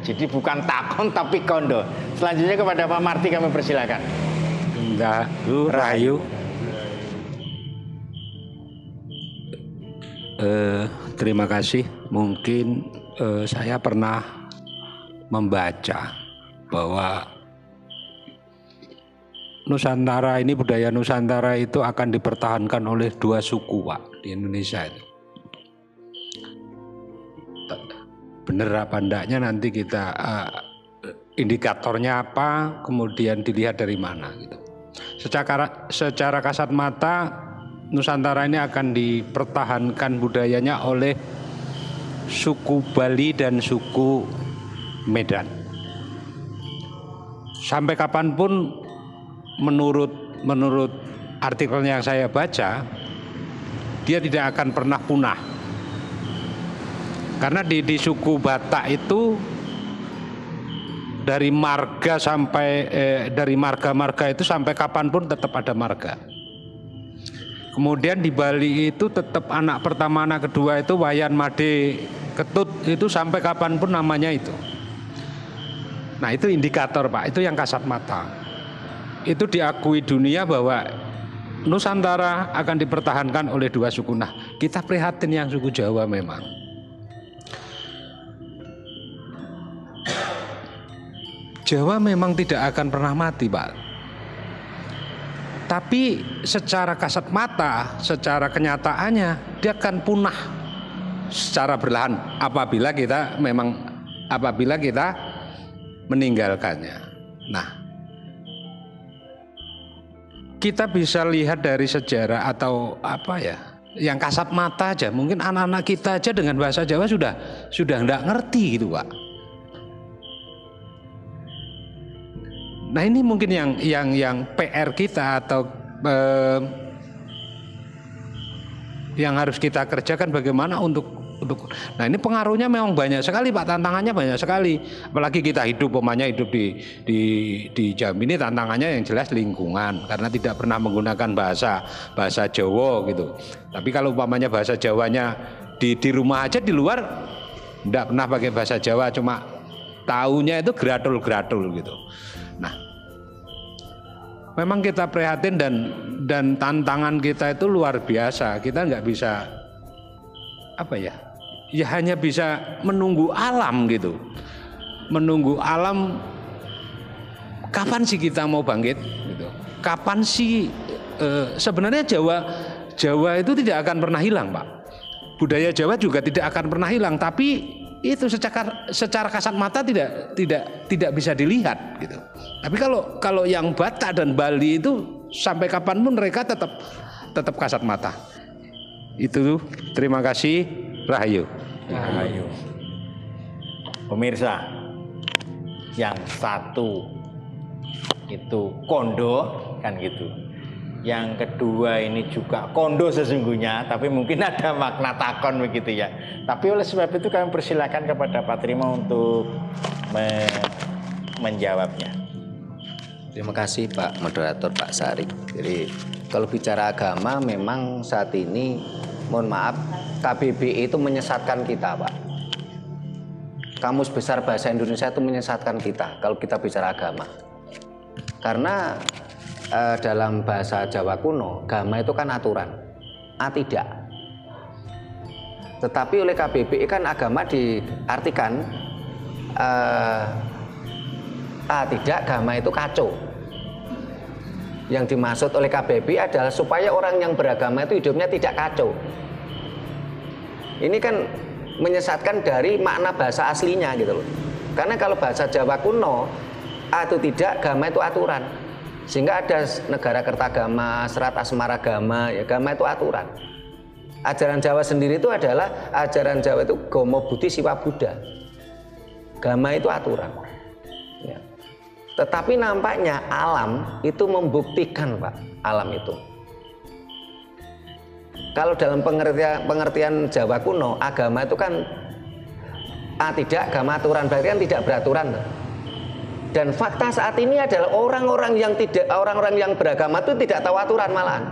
Jadi bukan takon tapi kondo. Selanjutnya kepada Pak Marty kami persilakan. Dalu, rahayu. Terima kasih. Mungkin saya pernah membaca bahwa Nusantara ini, budaya Nusantara itu akan dipertahankan oleh 2 suku Pak di Indonesia itu. Bener apa enggaknya nanti kita indikatornya apa, kemudian dilihat dari mana gitu. Secara kasat mata Nusantara ini akan dipertahankan budayanya oleh suku Bali dan suku Medan. Sampai kapanpun menurut artikelnya yang saya baca, dia tidak akan pernah punah. Karena di suku Batak itu dari marga sampai dari marga-marga itu sampai kapanpun tetap ada marga. Kemudian di Bali itu tetap anak pertama, anak kedua itu Wayan Made Ketut itu sampai kapanpun namanya itu. Nah itu indikator Pak, itu yang kasat mata. Itu diakui dunia bahwa Nusantara akan dipertahankan oleh dua suku. Nah kita prihatin yang suku Jawa memang. Jawa memang tidak akan pernah mati Pak. Tapi secara kasat mata, secara kenyataannya dia akan punah secara berlahan apabila kita meninggalkannya. Nah, kita bisa lihat dari sejarah atau apa ya, yang kasat mata aja. Mungkin anak-anak kita aja dengan bahasa Jawa sudah enggak ngerti gitu Pak. Nah ini mungkin yang PR kita atau yang harus kita kerjakan bagaimana untuk nah ini pengaruhnya memang banyak sekali Pak, tantangannya banyak sekali. Apalagi kita hidup di Jambi ini, tantangannya yang jelas lingkungan karena tidak pernah menggunakan bahasa Jawa gitu. Tapi kalau umpamanya bahasa Jawanya di rumah aja, di luar tidak pernah pakai bahasa Jawa, cuma taunya itu gratul gitu. Nah, memang kita prihatin dan tantangan kita itu luar biasa. Kita nggak bisa ya hanya bisa menunggu alam gitu. Menunggu alam, kapan sih kita mau bangkit gitu. Kapan sih sebenarnya Jawa itu tidak akan pernah hilang Pak. Budaya Jawa juga tidak akan pernah hilang, tapi itu secara kasat mata tidak bisa dilihat gitu. Tapi kalau yang Batak dan Bali itu sampai kapanpun mereka tetap kasat mata. Itu terima kasih. Rahayu. Rahayu. Pemirsa, yang satu itu kondo kan gitu. Yang kedua ini juga kondo sesungguhnya, tapi mungkin ada makna takon begitu ya. Tapi oleh sebab itu kami persilakan kepada Pak Trimo untuk menjawabnya. Terima kasih Pak Moderator, Pak Sarip. Jadi kalau bicara agama memang saat ini, mohon maaf, KBBI itu menyesatkan kita Pak. Kamus Besar Bahasa Indonesia itu menyesatkan kita kalau kita bicara agama. Karena dalam bahasa Jawa kuno, agama itu kan aturan, a tidak. Tetapi oleh KBBI kan agama diartikan a tidak, agama itu kacau. Yang dimaksud oleh KBBI adalah supaya orang yang beragama itu hidupnya tidak kacau. Ini kan menyesatkan dari makna bahasa aslinya gitu loh. Karena kalau bahasa Jawa kuno, a itu tidak, agama itu aturan. Sehingga ada negara kertagama, serat asmaragama, ya agama itu aturan. Ajaran Jawa sendiri itu adalah ajaran Jawa itu Gomo Buddhi Siwa Buddha. Agama itu aturan. Ya. Tetapi nampaknya alam itu membuktikan Pak, alam itu. Kalau dalam pengertian Jawa kuno, agama itu kan a tidak, agama aturan, berarti kan tidak beraturan. Dan fakta saat ini adalah orang-orang yang beragama itu tidak tahu aturan malahan.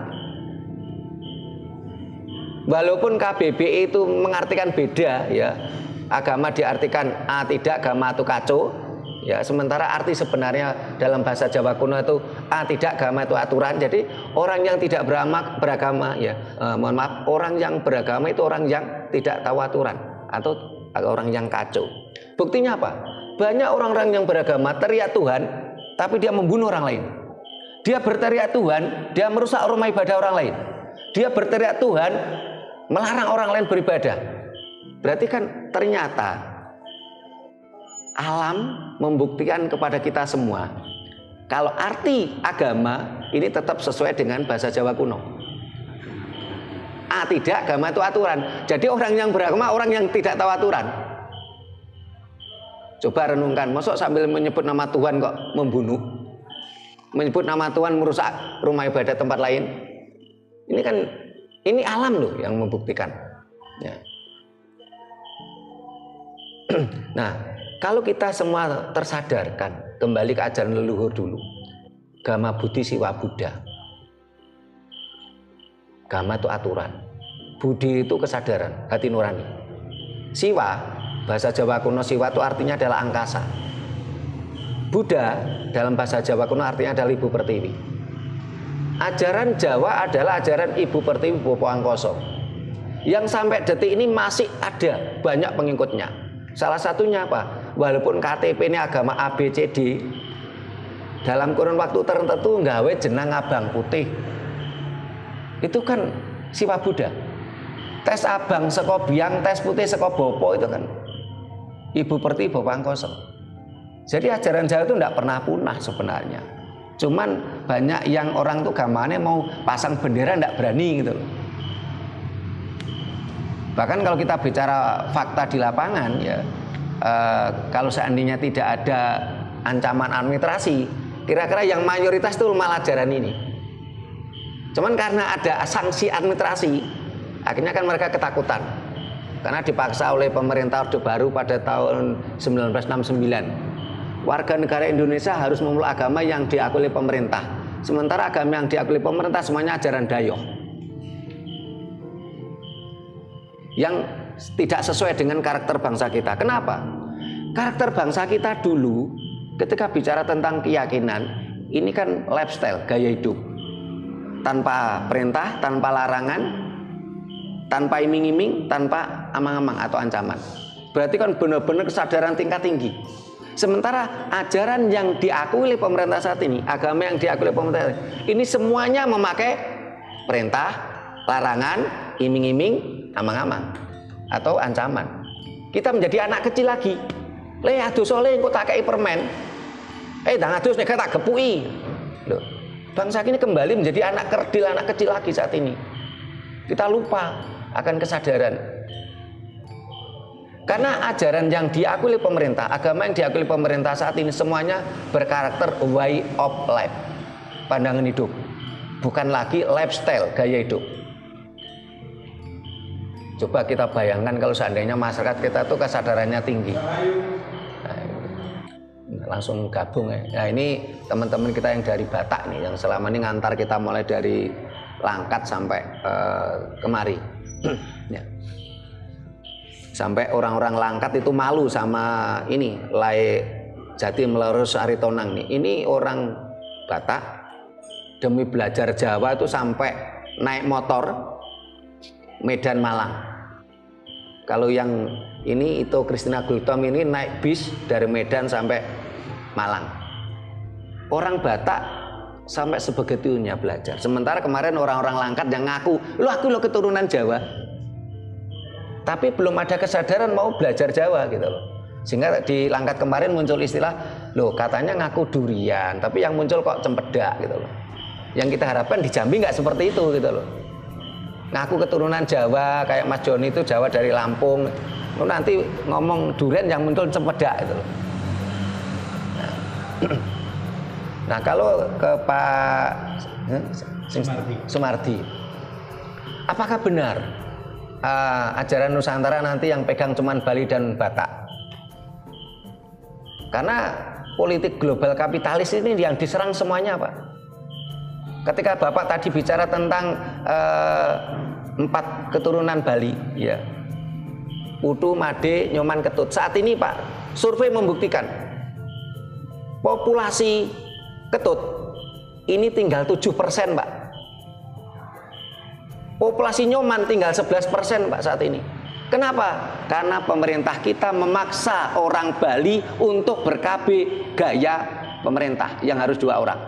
Walaupun KBBI itu mengartikan beda ya, agama diartikan a tidak, agama itu kacau. Ya, sementara arti sebenarnya dalam bahasa Jawa kuno itu a tidak, agama itu aturan. Jadi orang yang tidak beragama ya, mohon maaf, orang yang beragama itu orang yang tidak tahu aturan atau orang yang kacau. Buktinya apa? Banyak orang-orang yang beragama teriak Tuhan, tapi dia membunuh orang lain. Dia berteriak Tuhan, dia merusak rumah ibadah orang lain. Dia berteriak Tuhan, melarang orang lain beribadah. Berarti kan ternyata alam membuktikan kepada kita semua kalau arti agama ini tetap sesuai dengan bahasa Jawa kuno. A tidak, agama itu aturan. Jadi orang yang beragama orang yang tidak tahu aturan. Coba renungkan, masuk sambil menyebut nama Tuhan kok membunuh, menyebut nama Tuhan merusak rumah ibadah tempat lain. Ini kan ini alam loh yang membuktikan. Ya. Nah, Kalau kita semua tersadarkan kembali ke ajaran leluhur dulu, Gama Budi Siwa Buddha. Gama itu aturan, Budi itu kesadaran, hati nurani. Siwa, bahasa Jawa kuno Siwa itu artinya adalah angkasa. Buddha dalam bahasa Jawa kuno artinya adalah Ibu Pertiwi. Ajaran Jawa adalah ajaran Ibu Pertiwi Bopo Angkoso, yang sampai detik ini masih ada banyak pengikutnya. Salah satunya apa? Walaupun KTP ini agama ABCD, dalam kurun waktu tertentu nggawe jenang abang putih. Itu kan Siwa Buddha. Tes abang seko biang, tes putih seko bopo, itu kan Ibu Pertiwi Bopo Angkoso. Jadi ajaran Jawa itu tidak pernah punah sebenarnya. Cuman banyak yang orang tuh gamane mau pasang bendera tidak berani gitu loh. Bahkan kalau kita bicara fakta di lapangan ya, kalau seandainya tidak ada ancaman administrasi, kira-kira yang mayoritas itu malah ajaran ini. Cuman karena ada sanksi administrasi, akhirnya kan mereka ketakutan. Karena dipaksa oleh pemerintah Orde Baru pada tahun 1969. Warga negara Indonesia harus memeluk agama yang diakui oleh pemerintah. Sementara agama yang diakui oleh pemerintah semuanya ajaran Dayoh, yang tidak sesuai dengan karakter bangsa kita. Kenapa? Karakter bangsa kita dulu ketika bicara tentang keyakinan, ini kan lifestyle, gaya hidup. Tanpa perintah, tanpa larangan, tanpa iming-iming, tanpa amang-amang atau ancaman. Berarti kan benar-benar kesadaran tingkat tinggi. Sementara ajaran yang diakui oleh pemerintah saat ini, agama yang diakui oleh pemerintah ini semuanya memakai perintah, larangan, iming-iming, amang-amang atau ancaman. Kita menjadi anak kecil lagi. Le adus oleh kok tak kei permen. Dah adus nek tak gepui. Loh, bangsa ini kembali menjadi anak kerdil, anak kecil lagi saat ini. Kita lupa akan kesadaran. Karena ajaran yang diakui oleh pemerintah, agama yang diakui oleh pemerintah saat ini semuanya berkarakter way of life, pandangan hidup, bukan lagi lifestyle, gaya hidup. Coba kita bayangkan kalau seandainya masyarakat kita tuh kesadarannya tinggi. Nah, langsung gabung ya. Nah, ini teman-teman kita yang dari Batak nih, yang selama ini ngantar kita mulai dari Langkat sampai kemari. Ya. Sampai orang-orang Langkat itu malu sama ini, Lai Jati Melerus Aritonang nih. Ini orang Batak demi belajar Jawa itu sampai naik motor Medan Malang. Kalau yang ini itu Christina Gultom ini naik bis dari Medan sampai Malang. Orang Batak sampai sebegitunya belajar. Sementara kemarin orang-orang Langkat yang ngaku, aku lo keturunan Jawa. Tapi belum ada kesadaran mau belajar Jawa gitu loh. Sehingga di Langkat kemarin muncul istilah, loh katanya ngaku durian, tapi yang muncul kok cempedak gitu loh. Yang kita harapkan di Jambi nggak seperti itu gitu loh. Ngaku keturunan Jawa, kayak Mas Joni itu Jawa dari Lampung, nanti ngomong durian yang muncul cempedak gitu loh. Nah kalau ke Pak Sumardi, apakah benar ajaran Nusantara nanti yang pegang cuman Bali dan Batak? Karena politik global kapitalis ini yang diserang semuanya Pak. Ketika Bapak tadi bicara tentang 4 keturunan Bali, ya, Putu, Made, Nyoman, Ketut. Saat ini Pak, survei membuktikan populasi Ketut ini tinggal 7% Pak. Populasi Nyoman tinggal 11% Pak saat ini. Kenapa? Karena pemerintah kita memaksa orang Bali untuk ber-KB gaya pemerintah yang harus 2 orang.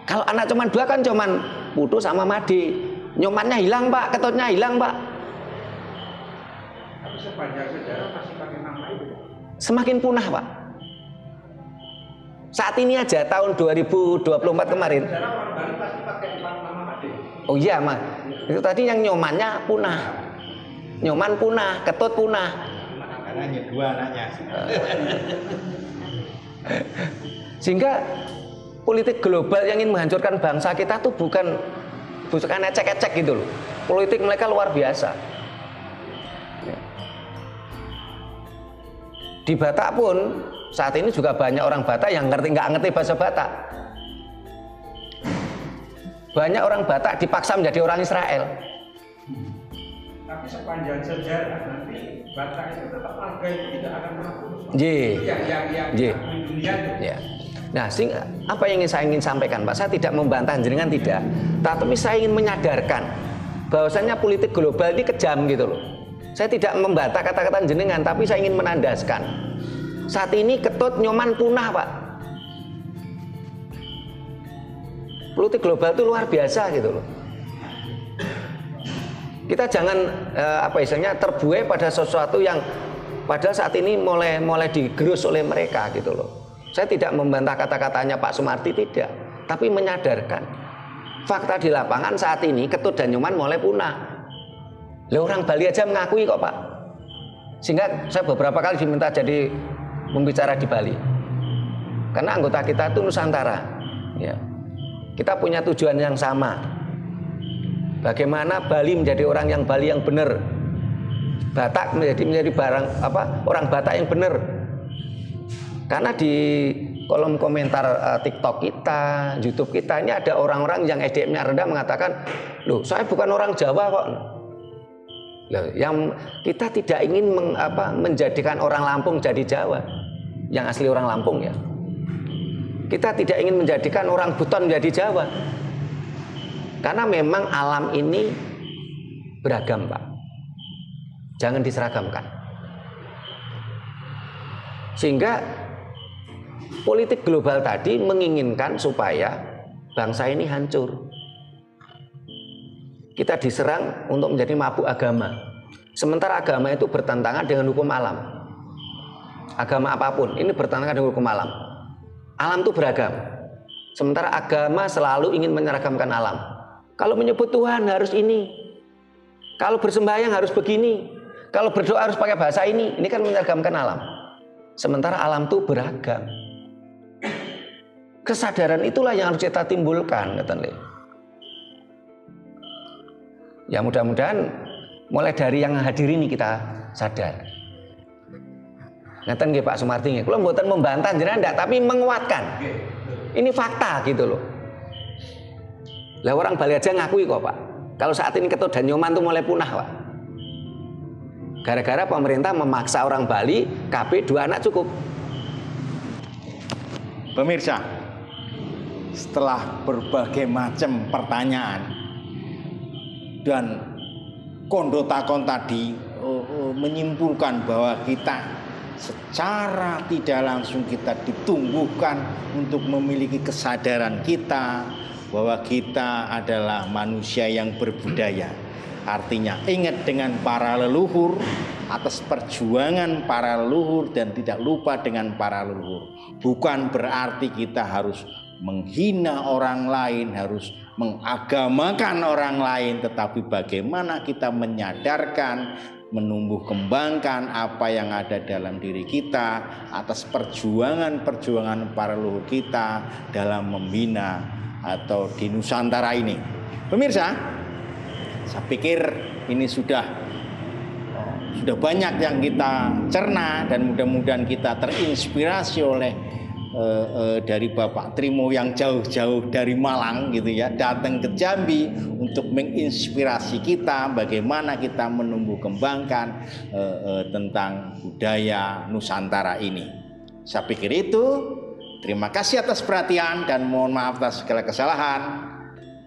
Kalau anak cuman 2 kan cuman Putu sama Made. Nyomannya hilang Pak, Ketutnya hilang Pak. Tapi sepanjang sejarah masih pakai nama itu. Semakin punah Pak. Saat ini aja tahun 2024 kemarin. Sejarah orang Bali pasti pakai nama Made. Oh iya Mas, itu tadi yang Nyomannya punah. Nyoman punah, Ketut punah. Karena hanya 2 anaknya. Sehingga politik global yang ingin menghancurkan bangsa kita tuh bukan ecek-ecek gitu loh. Politik mereka luar biasa. Di Batak pun saat ini juga banyak orang Batak yang nggak ngerti bahasa Batak. Banyak orang Batak dipaksa menjadi orang Israel. Tapi sepanjang sejarah nanti Batak itu tetap marga itu tidak akan pernah putus. Yang dunia itu. Ya. Nah, apa yang saya ingin sampaikan, Pak? Saya tidak membantah jenengan tidak, tapi saya ingin menyadarkan bahwasanya politik global ini kejam gitu loh. Saya tidak membantah kata-kata jenengan, tapi saya ingin menandaskan. Saat ini Ketut Nyoman punah, Pak. Politik global itu luar biasa gitu loh. Kita jangan istilahnya terbuai pada sesuatu yang padahal saat ini mulai digerus oleh mereka gitu loh. Saya tidak membantah kata-katanya Pak Sumarti, tidak, tapi menyadarkan fakta di lapangan saat ini Ketut dan Nyoman mulai punah. Lah orang Bali aja mengakui kok Pak. Sehingga saya beberapa kali diminta jadi pembicara di Bali. Karena anggota kita itu Nusantara. Ya. Kita punya tujuan yang sama. Bagaimana Bali menjadi orang yang Bali yang benar. Batak menjadi orang Batak yang benar. Karena di kolom komentar TikTok kita, YouTube kita ini ada orang-orang yang SDM-nya rendah mengatakan, "Loh, saya bukan orang Jawa kok." Yang kita tidak ingin menjadikan orang Lampung jadi Jawa, yang asli orang Lampung ya. Kita tidak ingin menjadikan orang Buton menjadi Jawa, karena memang alam ini beragam, Pak. Jangan diseragamkan. Sehingga politik global tadi menginginkan supaya bangsa ini hancur. Kita diserang untuk menjadi mabuk agama. Sementara agama itu bertentangan dengan hukum alam. Agama apapun ini bertentangan dengan hukum alam. Alam itu beragam. Sementara agama selalu ingin menyeragamkan alam. Kalau menyebut Tuhan harus ini. Kalau bersembahyang harus begini. Kalau berdoa harus pakai bahasa ini. Ini kan menyeragamkan alam. Sementara alam itu beragam. Kesadaran itulah yang harus kita timbulkan, ya mudah-mudahan mulai dari yang hadir ini kita sadar. Ngeten nggih Pak Sumarti nggih, kula mboten membantah jenengan ndak, tapi menguatkan. Ini fakta gitu loh. Lah orang Bali aja ngakui kok Pak. Kalau saat ini Ketut dan Nyoman tuh mulai punah Pak. Gara-gara pemerintah memaksa orang Bali KB 2 anak cukup. Pemirsa, setelah berbagai macam pertanyaan dan Kondo Takon tadi menyimpulkan bahwa kita secara tidak langsung kita ditumbuhkan untuk memiliki kesadaran kita bahwa kita adalah manusia yang berbudaya. Artinya ingat dengan para leluhur, atas perjuangan para leluhur, dan tidak lupa dengan para leluhur. Bukan berarti kita harus menghina orang lain, harus mengagamakan orang lain, tetapi bagaimana kita menyadarkan, menumbuh kembangkan apa yang ada dalam diri kita atas perjuangan-perjuangan para leluhur kita dalam membina atau di Nusantara ini. Pemirsa, saya pikir ini sudah banyak yang kita cerna, dan mudah-mudahan kita terinspirasi oleh dari Bapak Trimo yang jauh-jauh dari Malang gitu ya, datang ke Jambi untuk menginspirasi kita bagaimana kita menumbuh kembangkan tentang budaya Nusantara ini. Saya pikir itu. Terima kasih atas perhatian dan mohon maaf atas segala kesalahan.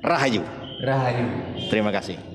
Rahayu. Rahayu. Terima kasih.